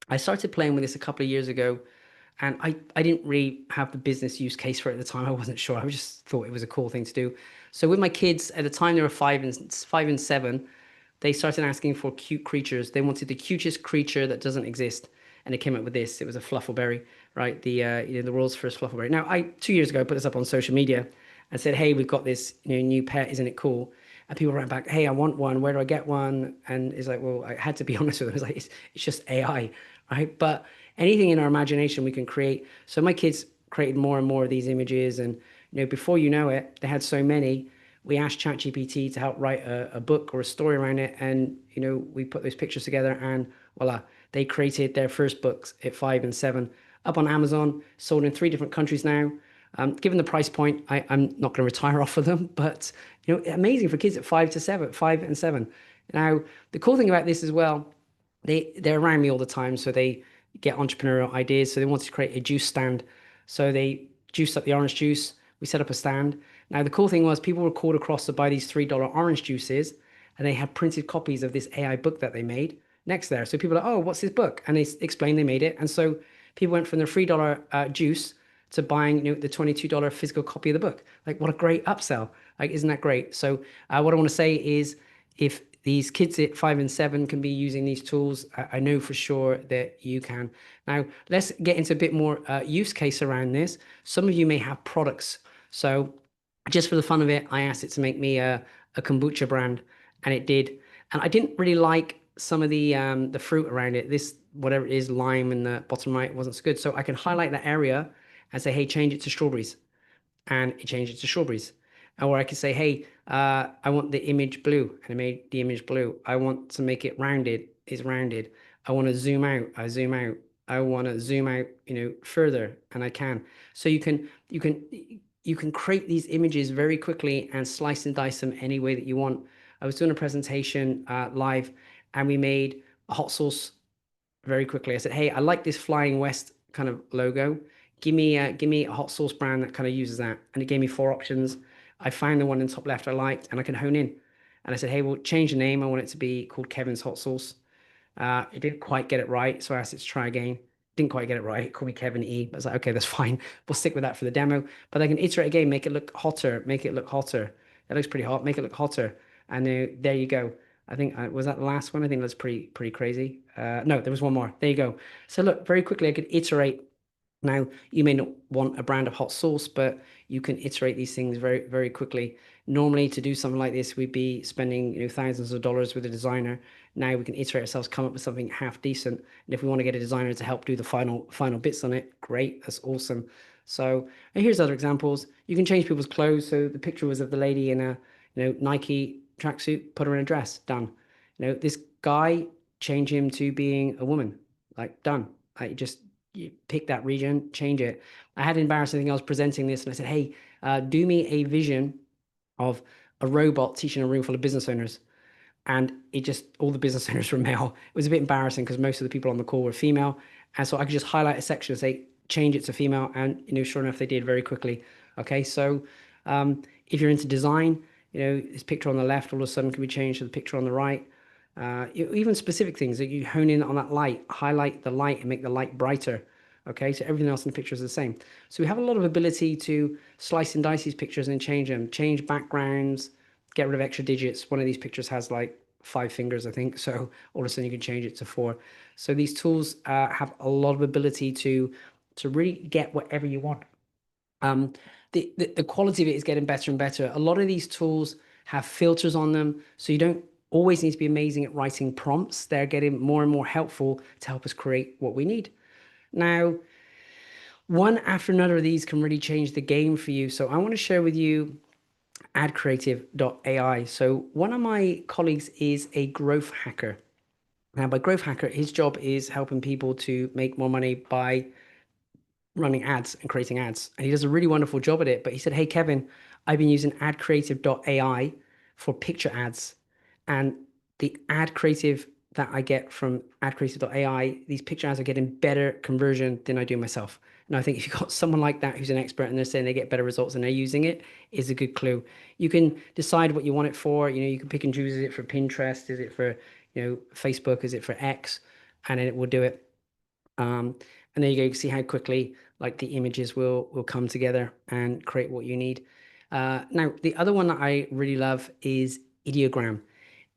Speaker 2: I started playing with this a couple of years ago, and I didn't really have the business use case for it at the time. I wasn't sure. I just thought it was a cool thing to do. So with my kids, at the time they were 5 and 7, they started asking for cute creatures. They wanted the cutest creature that doesn't exist, and they came up with this. It was a fluffleberry, right? The world's first fluffleberry. Now, 2 years ago, I put this up on social media and said, hey, we've got this new pet. Isn't it cool? And people ran back, hey, I want one. Where do I get one? And it's like, well, I had to be honest with them. It's like, it's just AI, right? But anything in our imagination we can create. So my kids created more and more of these images, and before you know it, they had so many. We asked ChatGPT to help write a book or a story around it, and we put those pictures together, and voila, they created their first books at 5 and 7, up on Amazon, sold in 3 different countries now. Given the price point, I'm not going to retire off of them, but amazing for kids at 5 and 7. Now, the cool thing about this as well, they're around me all the time, so they get entrepreneurial ideas. So they wanted to create a juice stand. So they juiced up the orange juice. We set up a stand. Now, the cool thing was people were called across to buy these $3 orange juices, and they had printed copies of this AI book that they made next there. So people are like, oh, what's this book? And they explained they made it. And so people went from their $3 juice to buying the $22 physical copy of the book. Like, what a great upsell. Like, isn't that great? So what I want to say is, if these kids at 5 and 7 can be using these tools, I know for sure that you can. Now, let's get into a bit more use case around this. Some of you may have products. So just for the fun of it, I asked it to make me a kombucha brand, and it did. And I didn't really like some of the fruit around it. This, whatever it is, lime in the bottom right, wasn't so good. So I can highlight that area and say, hey, change it to strawberries. And it changed it to strawberries. Or I could say, hey, I want the image blue, and I made the image blue. I want to make it rounded, it's rounded. I want to zoom out, I zoom out. I want to zoom out, further, and I can. So you can create these images very quickly and slice and dice them any way that you want. I was doing a presentation live, and we made a hot sauce very quickly. I said, hey, I like this Flying West kind of logo. Give me a hot sauce brand that kind of uses that. And it gave me 4 options. I found the one in the top left I liked, and I can hone in. And I said, hey, well, change the name. I want it to be called Kevin's Hot Sauce. It didn't quite get it right, so I asked it to try again. Didn't quite get it right. It called me Kevin E. But I was like, okay, that's fine. We'll stick with that for the demo. But I can iterate again, make it look hotter, make it look hotter. That looks pretty hot. Make it look hotter. And there you go. I think, was that the last one? I think that's pretty crazy. No, there was one more. There you go. So look, very quickly, I could iterate. Now, you may not want a brand of hot sauce, but you can iterate these things very, very quickly. Normally, to do something like this, we'd be spending thousands of dollars with a designer. Now we can iterate ourselves, come up with something half decent. And if we want to get a designer to help do the final bits on it, great, that's awesome. So here's other examples. You can change people's clothes. So the picture was of the lady in a Nike tracksuit, put her in a dress, done. This guy, change him to being a woman, like done. You pick that region, change it. I had an embarrassing thing. I was presenting this, and I said, hey, do me a vision of a robot teaching a room full of business owners. And all the business owners were male. It was a bit embarrassing because most of the people on the call were female. And so I could just highlight a section and say, change it to female. And, sure enough, they did very quickly. Okay, so if you're into design, this picture on the left all of a sudden can be changed to the picture on the right. Even specific things that you hone in on that light, highlight the light and make the light brighter. Okay, so everything else in the picture is the same. So we have a lot of ability to slice and dice these pictures and change them, change backgrounds, get rid of extra digits. One of these pictures has like 5 fingers, I think. So all of a sudden you can change it to 4. So these tools have a lot of ability to really get whatever you want. The quality of it is getting better and better. A lot of these tools have filters on them, so you don't always need to be amazing at writing prompts. They're getting more and more helpful to help us create what we need. Now, one after another of these can really change the game for you. So I want to share with you adcreative.ai. So one of my colleagues is a growth hacker. Now, by growth hacker, his job is helping people to make more money by running ads and creating ads. And he does a really wonderful job at it. But he said, hey, Kevin, I've been using adcreative.ai for picture ads. And the ad creative that I get from adcreative.ai, these picture ads are getting better conversion than I do myself. And I think if you've got someone like that who's an expert and they're saying they get better results and they're using it, is a good clue. You can decide what you want it for. You know, you can pick and choose. Is it for Pinterest? Is it for, you know, Facebook? Is it for X? And then it will do it. And there you go. You can see how quickly like the images will come together and create what you need. Now, the other one that I really love is Ideogram.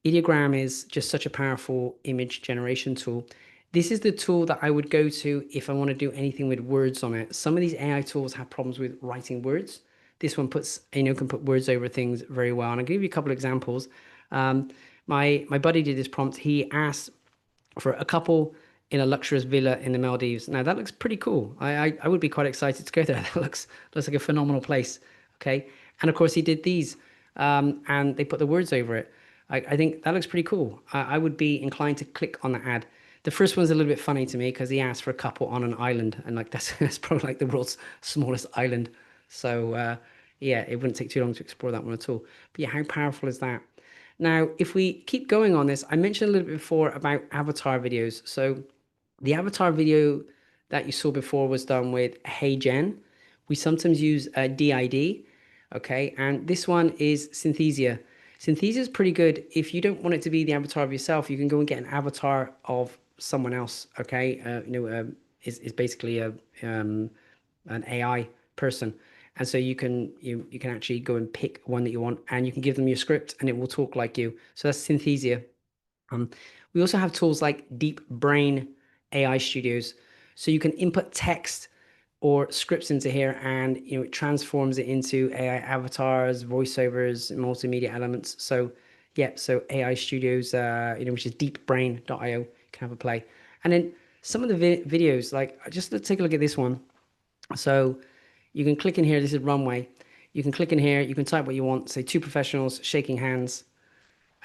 Speaker 2: Ideogram is just such a powerful image generation tool. This is the tool that I would go to if I want to do anything with words on it. Some of these AI tools have problems with writing words. This one puts, you know, can put words over things very well. And I'll give you a couple of examples. My buddy did this prompt. He asked for a couple in a luxurious villa in the Maldives. Now that looks pretty cool. I would be quite excited to go there. That looks like a phenomenal place. Okay. And of course he did these, and they put the words over it. I think that looks pretty cool. I would be inclined to click on the ad. The first one's a little bit funny to me because he asked for a couple on an island, and like that's probably like the world's smallest island. So yeah, it wouldn't take too long to explore that one at all. But yeah, how powerful is that? Now, if we keep going on this, I mentioned a little bit before about avatar videos. So the avatar video that you saw before was done with Hey Gen. We sometimes use DID, okay? And this one is Synthesia. Synthesia is pretty good. If you don't want it to be the avatar of yourself, you can go and get an avatar of someone else, okay? Is basically an AI person. And so you can actually go and pick one that you want, and you can give them your script and it will talk like you. So that's Synthesia. We also have tools like Deep Brain AI Studios. So you can input text or scripts into here, and it transforms it into AI avatars, voiceovers, multimedia elements. So yeah, so AI Studios, which is deepbrain.io, can have a play. And then some of the videos, like just let's take a look at this one. So you can click in here. This is Runway. You can click in here. You can type what you want. Say two professionals shaking hands.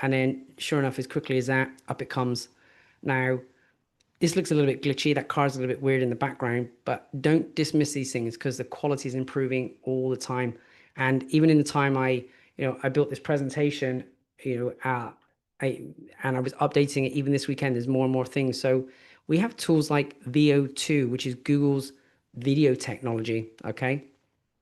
Speaker 2: And then sure enough, as quickly as that, up it comes. Now, this looks a little bit glitchy. That car's a little bit weird in the background, but don't dismiss these things because the quality is improving all the time. And even in the time I built this presentation, and I was updating it even this weekend. There's more and more things. So we have tools like VO2, which is Google's video technology. Okay.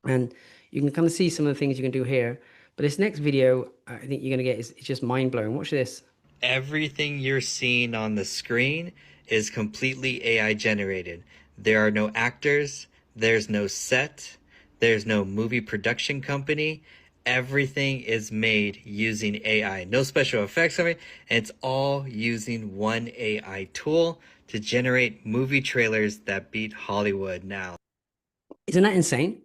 Speaker 2: And you can kind of see some of the things you can do here. But this next video, I think you're going to get is just mind blowing. Watch this.
Speaker 15: Everything you're seeing on the screen is completely AI generated. There are no actors, there's no set, there's no movie production company. Everything is made using AI. No special effects of it, and it's all using one AI tool to generate movie trailers that beat Hollywood now.
Speaker 2: Isn't that insane?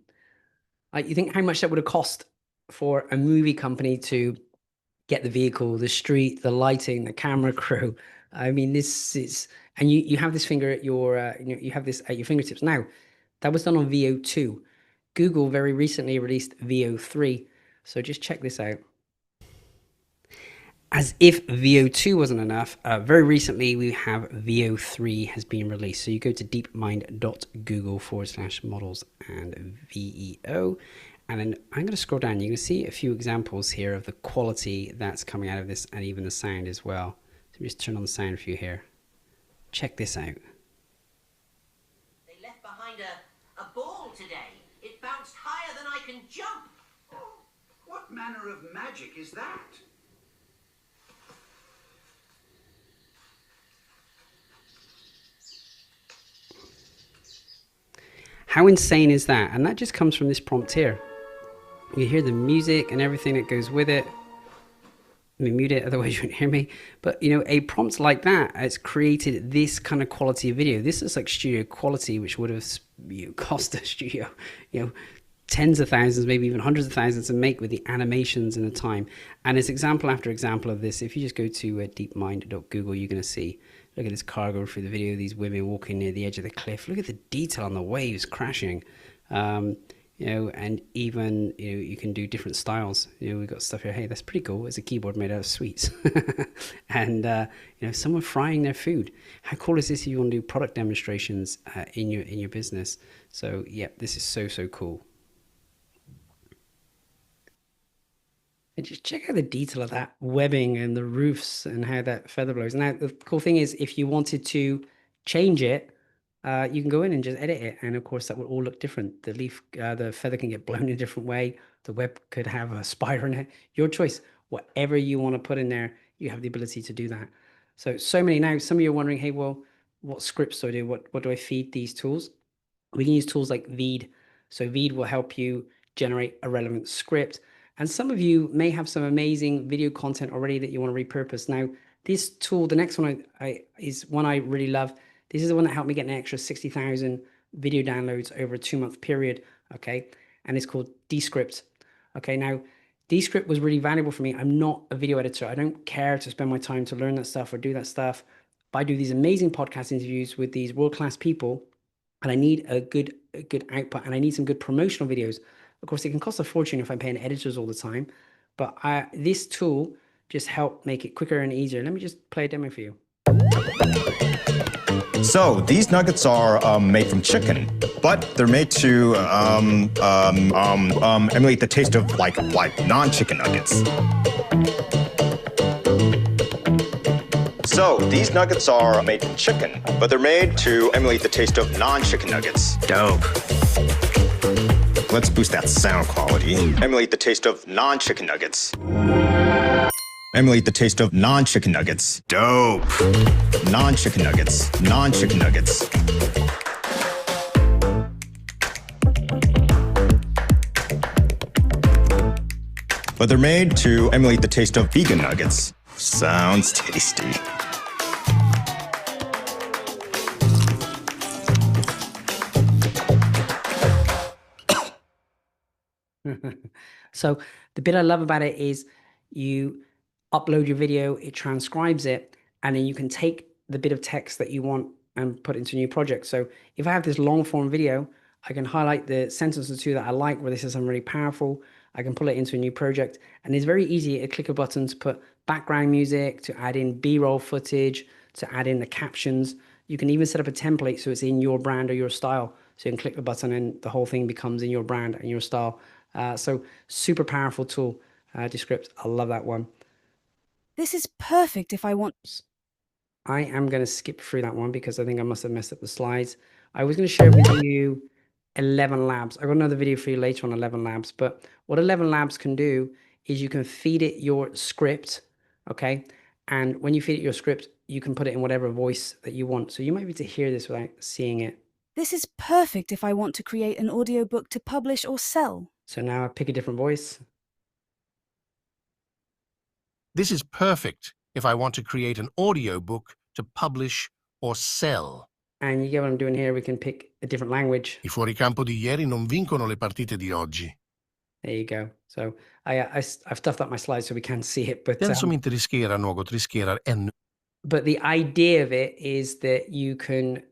Speaker 2: Like, you think how much that would have cost for a movie company to get the vehicle, the street, the lighting, the camera crew. I mean, this is, and you have this finger at your, you have this at your fingertips. Now, that was done on VO2. Google very recently released VO3. So just check this out. As if VO2 wasn't enough, very recently we have VO3 has been released. So you go to deepmind.google/models and VEO. And then I'm going to scroll down. You can see a few examples here of the quality that's coming out of this, and even the sound as well. So just turn on the sound for you here. Check this out.
Speaker 16: They left behind a ball today. It bounced higher than I can jump. Oh, what manner of magic is that?
Speaker 2: How insane is that? And that just comes from this prompt here. You hear the music and everything that goes with it. Let me mute it, otherwise you won't hear me. But a prompt like that has created this kind of quality of video. This is like studio quality, which would have cost a studio, tens of thousands, maybe even hundreds of thousands to make with the animations and the time. And it's example after example of this. If you just go to deepmind.google, you're going to see, look at this car going through the video, these women walking near the edge of the cliff. Look at the detail on the waves crashing. And even, you can do different styles. We've got stuff here. Hey, that's pretty cool. It's a keyboard made out of sweets. And, someone frying their food. How cool is this if you want to do product demonstrations in your business? So, yeah, this is so, so cool. And just check out the detail of that webbing and the roofs and how that feather blows. Now, the cool thing is if you wanted to change it, you can go in and just edit it. And of course, that would all look different. The leaf, the feather can get blown in a different way. The web could have a spider in it. Your choice. Whatever you want to put in there, you have the ability to do that. So many. Now, some of you are wondering, hey, well, what scripts do I do? What do I feed these tools? We can use tools like Veed. So Veed will help you generate a relevant script. And some of you may have some amazing video content already that you want to repurpose. Now, this tool, the next one is one I really love. This is the one that helped me get an extra 60,000 video downloads over a 2-month period, okay? And it's called Descript. Okay, now, Descript was really valuable for me. I'm not a video editor. I don't care to spend my time to learn that stuff or do that stuff. But I do these amazing podcast interviews with these world-class people, and I need a good output, and I need some good promotional videos. Of course, it can cost a fortune if I'm paying editors all the time, but this tool just helped make it quicker and easier. Let me just play a demo for you.
Speaker 17: So these nuggets are made from chicken, but they're made to emulate the taste of like non-chicken nuggets. So these nuggets are made from chicken, but they're made to emulate the taste of non-chicken nuggets. Dope. Let's boost that sound quality. Emulate the taste of non-chicken nuggets. Emulate the taste of non-chicken nuggets. Dope. Non-chicken nuggets. Non-chicken nuggets. But they're made to emulate the taste of vegan nuggets. Sounds tasty.
Speaker 2: So the bit I love about it is you upload your video, it transcribes it, and then you can take the bit of text that you want and put it into a new project. So if I have this long form video, I can highlight the sentence or two that I like where this is something really powerful. I can pull it into a new project, and it's very easy at a click of a button to put background music, to add in B-roll footage, to add in the captions. You can even set up a template so it's in your brand or your style. So you can click the button and the whole thing becomes in your brand and your style. So super powerful tool, Descript. I love that one.
Speaker 18: This is perfect if I want.
Speaker 2: I am going to skip through that one because I think I must have messed up the slides. I was going to share with you 11 Labs. I got another video for you later on 11 Labs, but what 11 Labs can do is you can feed it your script, okay? And when you feed it your script, you can put it in whatever voice that you want. So you might be able to hear this without seeing it.
Speaker 18: This is perfect if I want to create an audiobook to publish or sell.
Speaker 2: So now I pick a different voice.
Speaker 19: This is perfect if I want to create an audiobook to publish or sell.
Speaker 2: And you get what I'm doing here. We can pick a different language.
Speaker 19: I fuoricampo di ieri non vincono le partite di oggi.
Speaker 2: There you go. So I've stuffed up my slides so we can't see it. But
Speaker 19: Den som inte riskerar något riskerar ännu.
Speaker 2: But the idea of it is that you can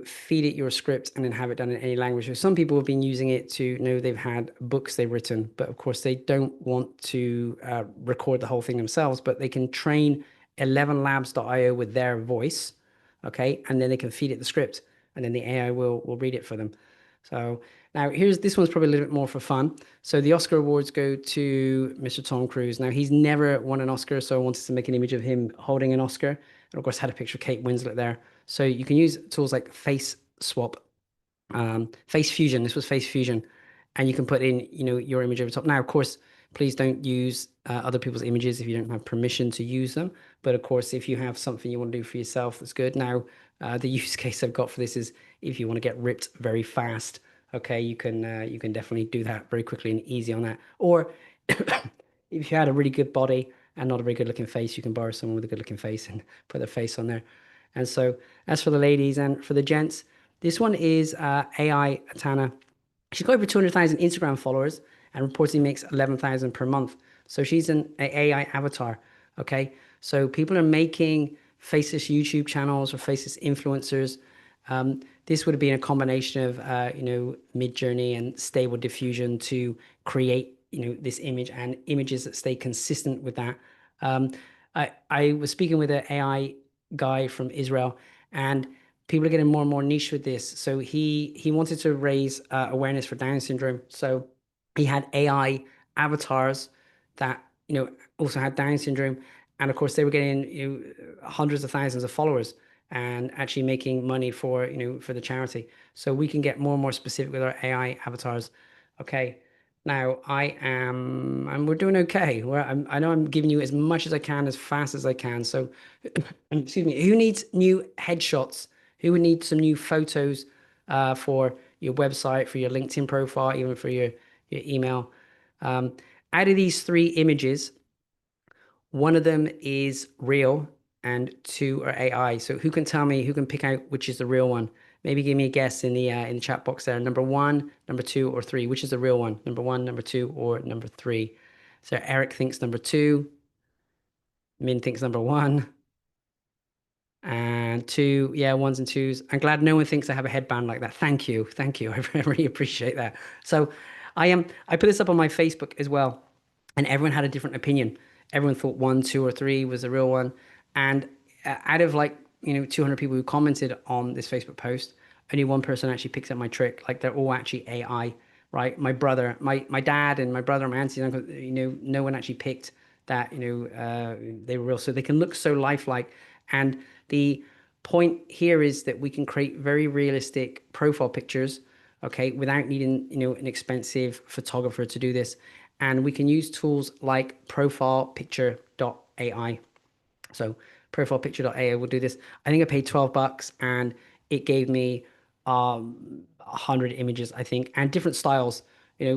Speaker 2: feed it your script and then have it done in any language. So some people have been using it to know they've had books they've written, but of course they don't want to record the whole thing themselves, but they can train 11labs.io with their voice, okay? And then they can feed it the script and then the AI will read it for them. So now this one's probably a little bit more for fun. So the Oscar awards go to Mr. Tom Cruise. Now he's never won an Oscar, so I wanted to make an image of him holding an Oscar. And of course had a picture of Kate Winslet there. So you can use tools like Face Swap, Face Fusion. This was Face Fusion, and you can put in your image over top. Now, of course, please don't use other people's images if you don't have permission to use them. But of course, if you have something you want to do for yourself, that's good. Now, the use case I've got for this is if you want to get ripped very fast. Okay, you can definitely do that very quickly and easy on that. Or if you had a really good body and not a very good looking face, you can borrow someone with a good looking face and put their face on there. And so as for the ladies and for the gents, this one is AI Atana. She's got over 200,000 Instagram followers and reportedly makes 11,000 per month. So she's an AI avatar, okay? So people are making faceless YouTube channels or faceless influencers. This would have been a combination of, Mid-Journey and Stable Diffusion to create, this image and images that stay consistent with that. I was speaking with an AI guy from Israel, and people are getting more and more niche with this. So he wanted to raise awareness for Down syndrome. So he had AI avatars that also had Down syndrome. And of course, they were getting hundreds of thousands of followers and actually making money for the charity. So we can get more and more specific with our AI avatars. Okay, now and we're doing okay. I know I'm giving you as much as I can, as fast as I can. So, excuse me. Who needs new headshots? Who would need some new photos for your website, for your LinkedIn profile, even for your email? Out of these 3 images, one of them is real and 2 are AI. So who can tell me, who can pick out which is the real one? Maybe give me a guess in the chat box there. Number 1, number 2, or 3. Which is the real one? Number 1, number 2, or number 3? So Eric thinks number 2. Min thinks number 1. And 2, yeah, 1s and 2s. I'm glad no one thinks I have a headband like that. Thank you. I really appreciate that. So I put this up on my Facebook as well, and everyone had a different opinion. Everyone thought 1, 2, or 3 was the real one. And out of 200 people who commented on this Facebook post, only one person actually picked up my trick. Like, they're all actually AI, right? My brother, my dad, and my brother, my auntie, uncle, no one actually picked that. They were real. So they can look so lifelike. And the point here is that we can create very realistic profile pictures, okay, without needing an expensive photographer to do this. And we can use tools like profilepicture.ai. So profilepicture.ai will do this. I think I paid $12 and it gave me 100 images, I think, and different styles.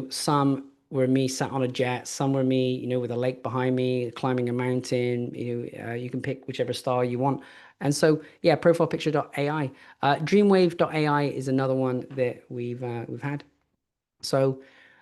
Speaker 2: Some were me sat on a jet, some were me, with a lake behind me, climbing a mountain. You can pick whichever style you want. And so, yeah, profilepicture.ai. Dreamwave.ai is another one that we've had. So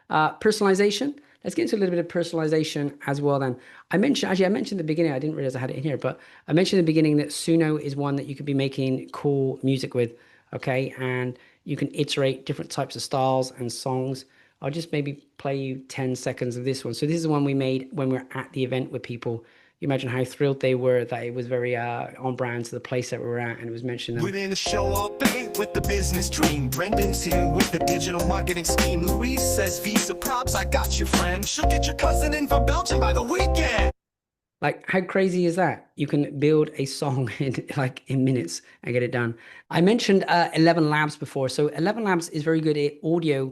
Speaker 2: personalization. Let's get into a little bit of personalization as well then. I mentioned in the beginning, I didn't realize I had it in here, but I mentioned in the beginning that Suno is one that you could be making cool music with, okay? And you can iterate different types of styles and songs. I'll just maybe play you 10 seconds of this one. So this is the one we made when we were at the event with people. You imagine how thrilled they were that it was very on brand to the place that we were at, and it was mentioning them.
Speaker 20: Within the show all day with the business dream. Brendan's here with the digital marketing scheme. Louise says Visa props, I got your friend. She'll get your cousin in from Belgium by the weekend.
Speaker 2: Like, how crazy is that? You can build a song in minutes and get it done. I mentioned 11 Labs before. So 11 Labs is very good at audio.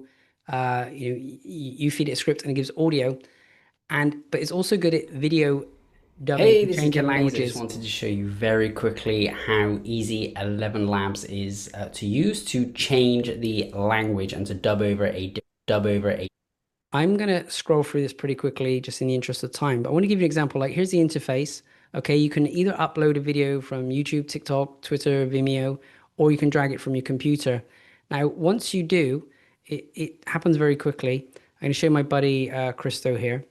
Speaker 2: You feed it a script and it gives audio, but it's also good at video dubbing.
Speaker 21: Hey, this is
Speaker 2: changing
Speaker 21: Kevin.
Speaker 2: languages.
Speaker 21: I just wanted to show you very quickly how easy 11 Labs is to use to change the language and to dub over a.
Speaker 2: I'm gonna scroll through this pretty quickly just in the interest of time, but I want to give you an example. Like, here's the interface. Okay, you can either upload a video from YouTube, TikTok, Twitter, Vimeo, or you can drag it from your computer. Now, once you do, it happens very quickly. I'm gonna show my buddy Christo here.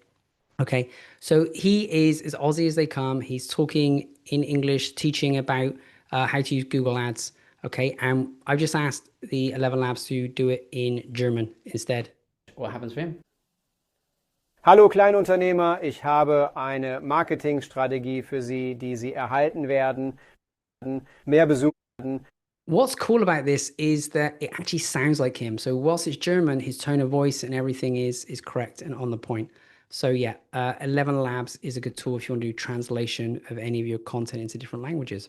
Speaker 2: Okay, so he is as Aussie as they come. He's talking in English, teaching about how to use Google Ads. Okay, and I've just asked the 11 Labs to do it in German instead.
Speaker 21: What happens for him?
Speaker 22: Hallo Kleinunternehmer, ich habe eine Marketingstrategie für Sie, die Sie erhalten werden. Mehr Besucher.
Speaker 2: What's cool about this is that it actually sounds like him. So whilst it's German, his tone of voice and everything is correct and on the point. So yeah, 11 Labs is a good tool if you want to do translation of any of your content into different languages.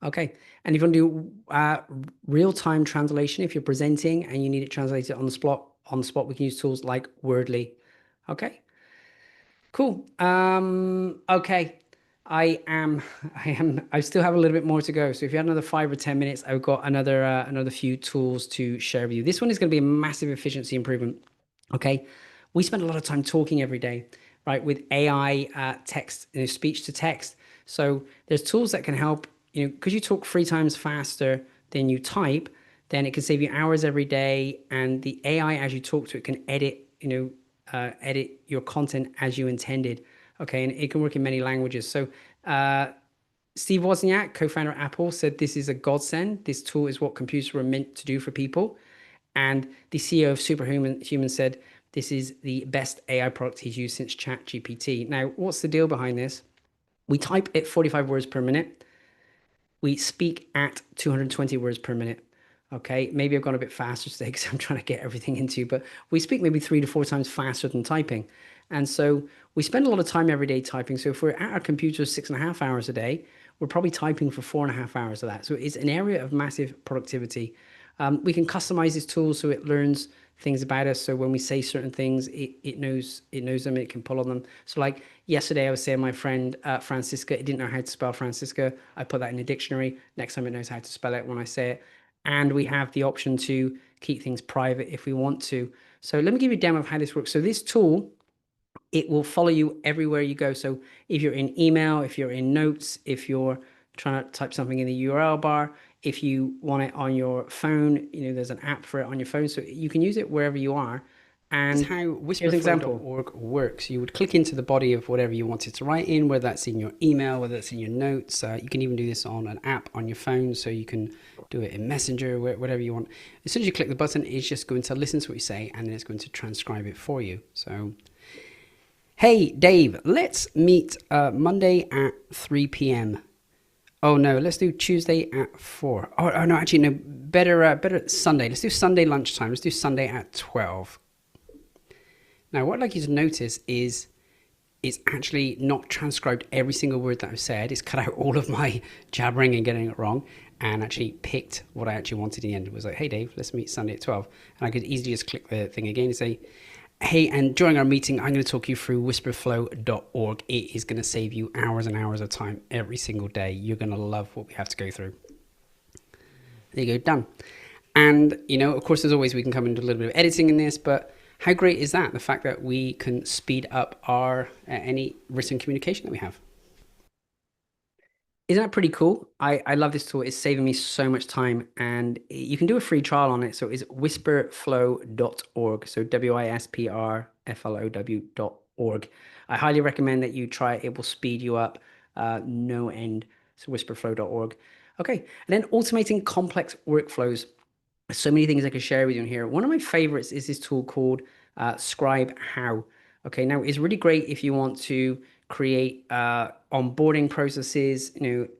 Speaker 2: Okay, and if you want to do real-time translation, if you're presenting and you need it translated on the spot, we can use tools like Wordly. Okay, cool. Okay, I still have a little bit more to go. So if you had another 5 or 10 minutes, I've got another few tools to share with you. This one is going to be a massive efficiency improvement. Okay, we spend a lot of time talking every day, right? With AI text, speech to text. So there's tools that can help. Because you talk 3 times faster than you type, then it can save you hours every day. And the AI, as you talk to it, can edit your content as you intended. Okay, and it can work in many languages. So Steve Wozniak, co-founder of Apple, said this is a godsend. This tool is what computers were meant to do for people. And the CEO of Superhuman said this is the best AI product he's used since ChatGPT. Now, what's the deal behind this? We type at 45 words per minute. We speak at 220 words per minute. Okay, maybe I've gone a bit faster today because I'm trying to get everything into, but we speak maybe 3 to 4 times faster than typing. And so we spend a lot of time every day typing. So if we're at our computer 6.5 hours a day, we're probably typing for 4.5 hours of that. So it's an area of massive productivity. We can customize this tool so it learns things about us. So when we say certain things, it knows them, it can pull on them. So like yesterday I was saying my friend Francisca, it didn't know how to spell Francisca. I put that in a dictionary. Next time it knows how to spell it when I say it. And we have the option to keep things private if we want to. So let me give you a demo of how this works. So this tool, it will follow you everywhere you go. So if you're in email, if you're in notes, if you're trying to type something in the URL bar, if you want it on your phone, there's an app for it on your phone. So you can use it wherever you are. And
Speaker 21: This is how
Speaker 2: here's an example.
Speaker 21: whisperflow.org works. You would click into the body of whatever you wanted to write in, whether that's in your email, whether it's in your notes. You can even do this on an app on your phone, so you can do it in Messenger, whatever you want. As soon as you click the button, it's just going to listen to what you say, and then it's going to transcribe it for you. So, hey, Dave, let's meet Monday at 3 p.m. Oh, no, let's do Tuesday at 4. Oh no, actually, no, better Sunday. Let's do Sunday lunchtime. Let's do Sunday at 12. Now, what I'd like you to notice is it's actually not transcribed every single word that I've said. It's cut out all of my jabbering and getting it wrong, and actually picked what I actually wanted in the end. It was like, hey, Dave, let's meet Sunday at 12. And I could easily just click the thing again and say, hey, and during our meeting, I'm going to talk you through whisperflow.org. It is going to save you hours and hours of time every single day. You're going to love what we have to go through. There you go, done. And, of course, as always, we can come and do a little bit of editing in this, but how great is that? The fact that we can speed up our any written communication that we have.
Speaker 2: Isn't that pretty cool? I love this tool. It's saving me so much time, and you can do a free trial on it. So it's whisperflow.org. So whisperflow.org. I highly recommend that you try it. It will speed you up no end. So whisperflow.org. Okay. And then automating complex workflows. So many things I can share with you in here. One of my favorites is this tool called Scribe How. Okay, now it's really great if you want to create onboarding processes,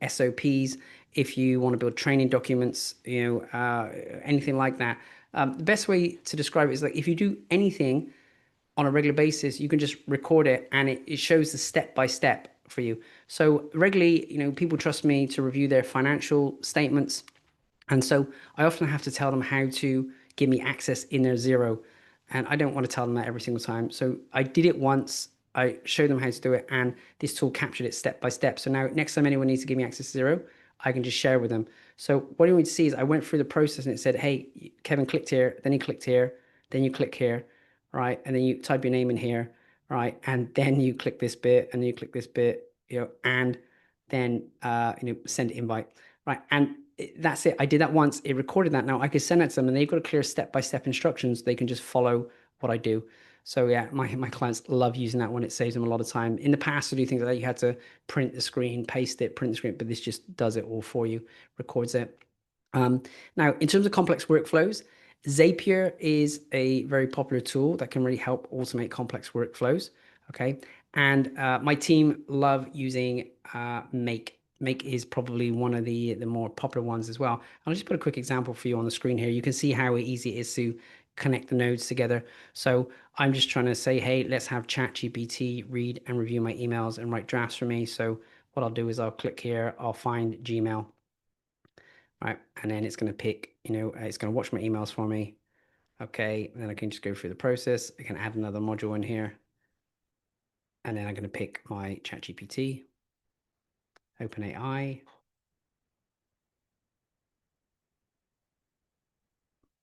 Speaker 2: SOPs, if you want to build training documents, anything like that. The best way to describe it is like if you do anything on a regular basis, you can just record it and it shows the step-by-step for you. So regularly, people trust me to review their financial statements. And so I often have to tell them how to give me access in their Xero. And I don't want to tell them that every single time. So I did it once. I showed them how to do it. And this tool captured it step by step. So now next time anyone needs to give me access to Xero, I can just share with them. So what you need to see is I went through the process and it said, hey, Kevin clicked here, then he clicked here, then you click here, right? And then you type your name in here, right? And then you click this bit and then you click this bit, and then, send invite, right? And that's it. I did that once. It recorded that. Now I can send that to them and they've got a clear step-by-step instructions. They can just follow what I do. So yeah, my clients love using that one. It saves them a lot of time. In the past, to do things like that, you had to print the screen, paste it, print the screen, but this just does it all for you, records it. Now, in terms of complex workflows, Zapier is a very popular tool that can really help automate complex workflows. Okay. And my team love using Make. Make is probably one of the more popular ones as well. I'll just put a quick example for you on the screen here. You can see how easy it is to connect the nodes together. So I'm just trying to say, hey, let's have ChatGPT read and review my emails and write drafts for me. So what I'll do is I'll click here, I'll find Gmail, right? And then it's going to pick, it's going to watch my emails for me. Okay, and then I can just go through the process. I can add another module in here. And then I'm going to pick my ChatGPT. OpenAI.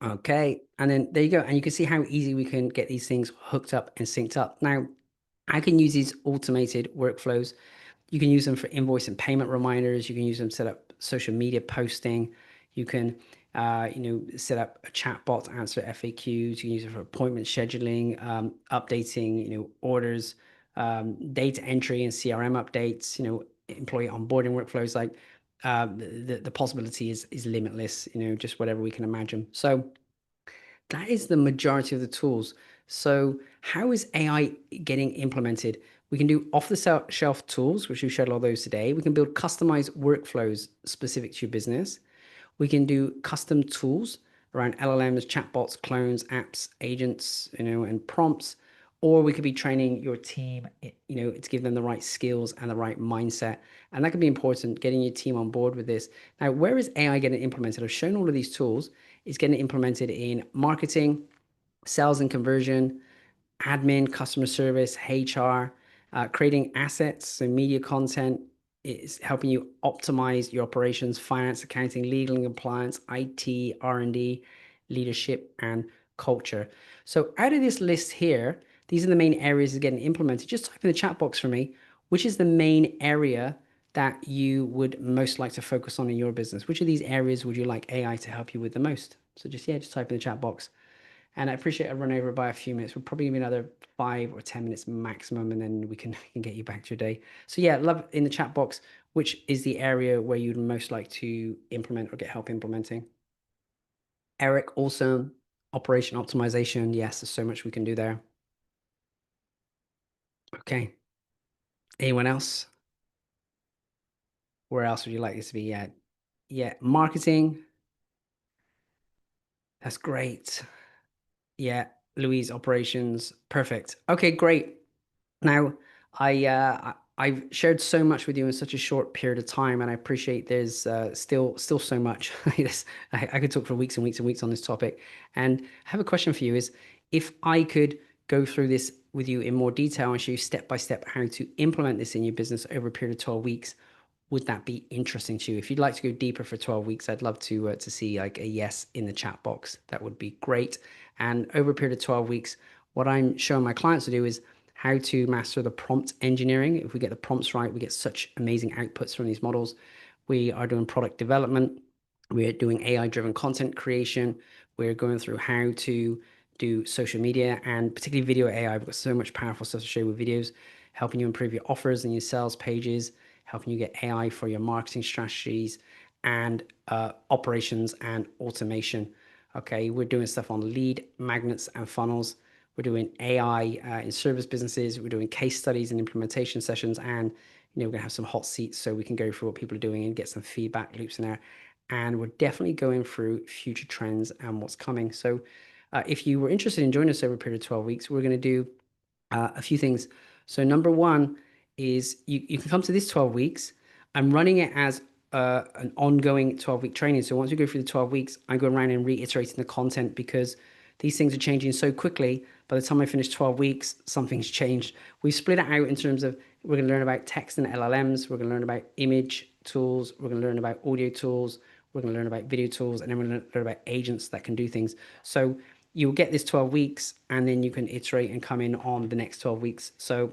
Speaker 2: Okay, and then there you go. And you can see how easy we can get these things hooked up and synced up. Now, I can use these automated workflows. You can use them for invoice and payment reminders. You can use them to set up social media posting. You can, set up a chat bot to answer FAQs. You can use it for appointment scheduling, updating, orders, data entry and CRM updates, employee onboarding workflows. Like the possibility is limitless, just whatever we can imagine. So that is the majority of the tools. So how is AI getting implemented? We can do off-the-shelf tools, which we showed all those today. We can build customized workflows specific to your business. We can do custom tools around LLMs, chatbots, clones, apps, agents, and prompts. or we could be training your team, you know, to give them the right skills and the right mindset. And that could be important, getting your team on board with this. Now, where is AI getting implemented? I've shown all of these tools. It's getting implemented in marketing, sales and conversion, admin, customer service, HR, creating assets, so media content. Is helping you optimize your operations, finance, accounting, legal and compliance, IT, R&D, leadership, and culture. So out of this list here, these are the main areas that are getting implemented. Just type in the chat box for me, which is the main area that you would most like to focus on in your business? Which of these areas would you like AI to help you with the most? So just type in the chat box. And I appreciate I run over by a few minutes. We'll probably give me another 5 or 10 minutes maximum, and then we can get you back to your day. So yeah, love in the chat box, which is the area where you'd most like to implement or get help implementing. Eric, also operation optimization. Yes, there's so much we can do there. Okay. Anyone else? Where else would you like this to be at? Yeah, marketing. That's great. Yeah, Louise, operations. Perfect. Okay, great. Now, I've shared so much with you in such a short period of time, and I appreciate there's still so much. Yes, I could talk for weeks and weeks and weeks on this topic. And I have a question for you: is if I could go through this with you in more detail and show you step by step how to implement this in your business over a period of 12 weeks, would that be interesting to you? If you'd like to go deeper for 12 weeks, I'd love to see like a yes in the chat box. That would be great. And over a period of 12 weeks, what I'm showing my clients to do is how to master the prompt engineering. If we get the prompts right, we get such amazing outputs from these models. We are doing product development. We're doing AI-driven content creation. We're going through how to do social media and particularly video AI. We've got so much powerful stuff to show with videos, helping you improve your offers and your sales pages, helping you get AI for your marketing strategies and operations and automation. Okay, we're doing stuff on lead magnets and funnels. We're doing AI in service businesses. We're doing case studies and implementation sessions, and we're gonna have some hot seats so we can go through what people are doing and get some feedback loops in there. And we're definitely going through future trends and what's coming. So if you were interested in joining us over a period of 12 weeks, we're gonna do a few things. So number one is you can come to this 12 weeks. I'm running it as an ongoing 12-week training. So once we go through the 12 weeks, I'm going around and reiterating the content because these things are changing so quickly. By the time I finish 12 weeks, something's changed. We split it out in terms of we're going to learn about text and LLMs. We're going to learn about image tools. We're going to learn about audio tools. We're going to learn about video tools. And then we're going to learn about agents that can do things. So you'll get this 12 weeks, and then you can iterate and come in on the next 12 weeks. So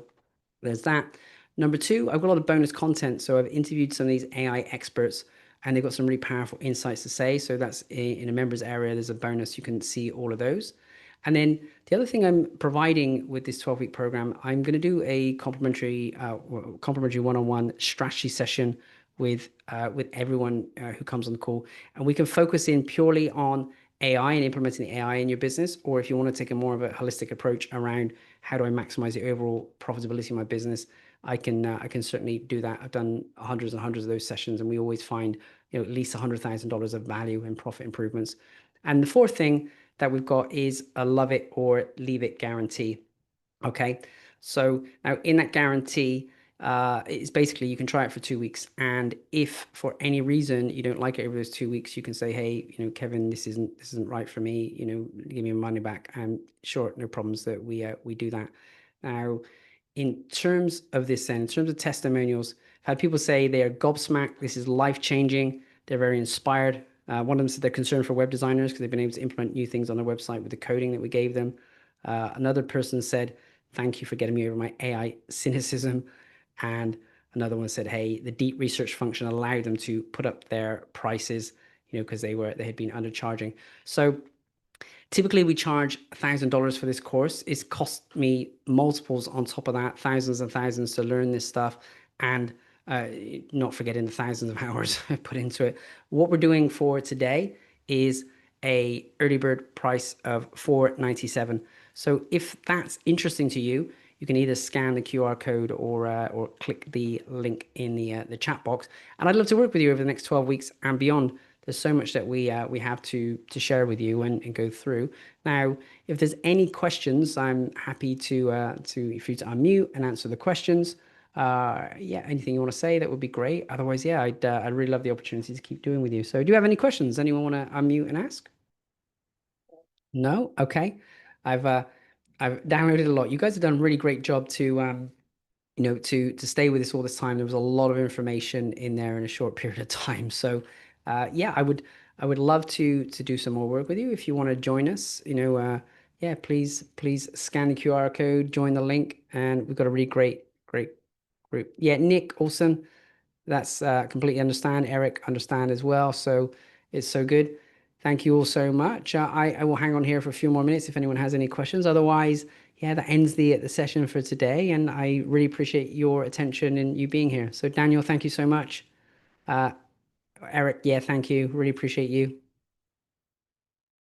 Speaker 2: there's that. Number two, I've got a lot of bonus content. So I've interviewed some of these AI experts, and they've got some really powerful insights to say. So that's in a members area. There's a bonus. You can see all of those. And then the other thing I'm providing with this 12-week program, I'm going to do a complimentary one-on-one strategy session with everyone who comes on the call, and we can focus in purely on AI and implementing the AI in your business. Or if you want to take a more of a holistic approach around how do I maximize the overall profitability of my business, I can certainly do that. I've done hundreds and hundreds of those sessions, and we always find at least $100,000 of value and profit improvements. And the fourth thing that we've got is a love it or leave it guarantee. Okay, so now in that guarantee, it's basically you can try it for 2 weeks, and if for any reason you don't like it over those 2 weeks, you can say, hey, Kevin, this isn't right for me. Give me my money back. And sure, no problems that we do that. Now, in terms of this, in terms of testimonials, I've had people say they are gobsmacked. This is life changing. They're very inspired. One of them said they're concerned for web designers because they've been able to implement new things on their website with the coding that we gave them. Another person said, thank you for getting me over my AI cynicism. And another one said, hey, the deep research function allowed them to put up their prices, because they had been undercharging. So typically we charge $1,000 for this course. It's cost me multiples on top of that, thousands and thousands to learn this stuff, and not forgetting the thousands of hours I put into it. What we're doing for today is a early bird price of $497. So if that's interesting to you, you can either scan the QR code or click the link in the chat box. And I'd love to work with you over the next 12 weeks and beyond there's so much that we have to share with you and go through. Now, if there's any questions, I'm happy to for you to unmute and answer the questions. Yeah, anything you want to say, that would be great. Otherwise, yeah, I'd really love the opportunity to keep doing with you. So do you have any questions? Anyone want to unmute and ask? No? Okay. I've downloaded a lot. You guys have done a really great job to to stay with us all this time. There was a lot of information in there in a short period of time. So yeah, I would love to do some more work with you. If you want to join us, yeah, please scan the QR code, join the link, and we've got a really great group. Yeah, Nick, awesome. That's completely understand. Eric, understand as well. So it's so good. Thank you all so much. I will hang on here for a few more minutes if anyone has any questions. Otherwise, yeah, that ends the session for today. And I really appreciate your attention and you being here. So Daniel, thank you so much. Eric, yeah, thank you. Really appreciate you.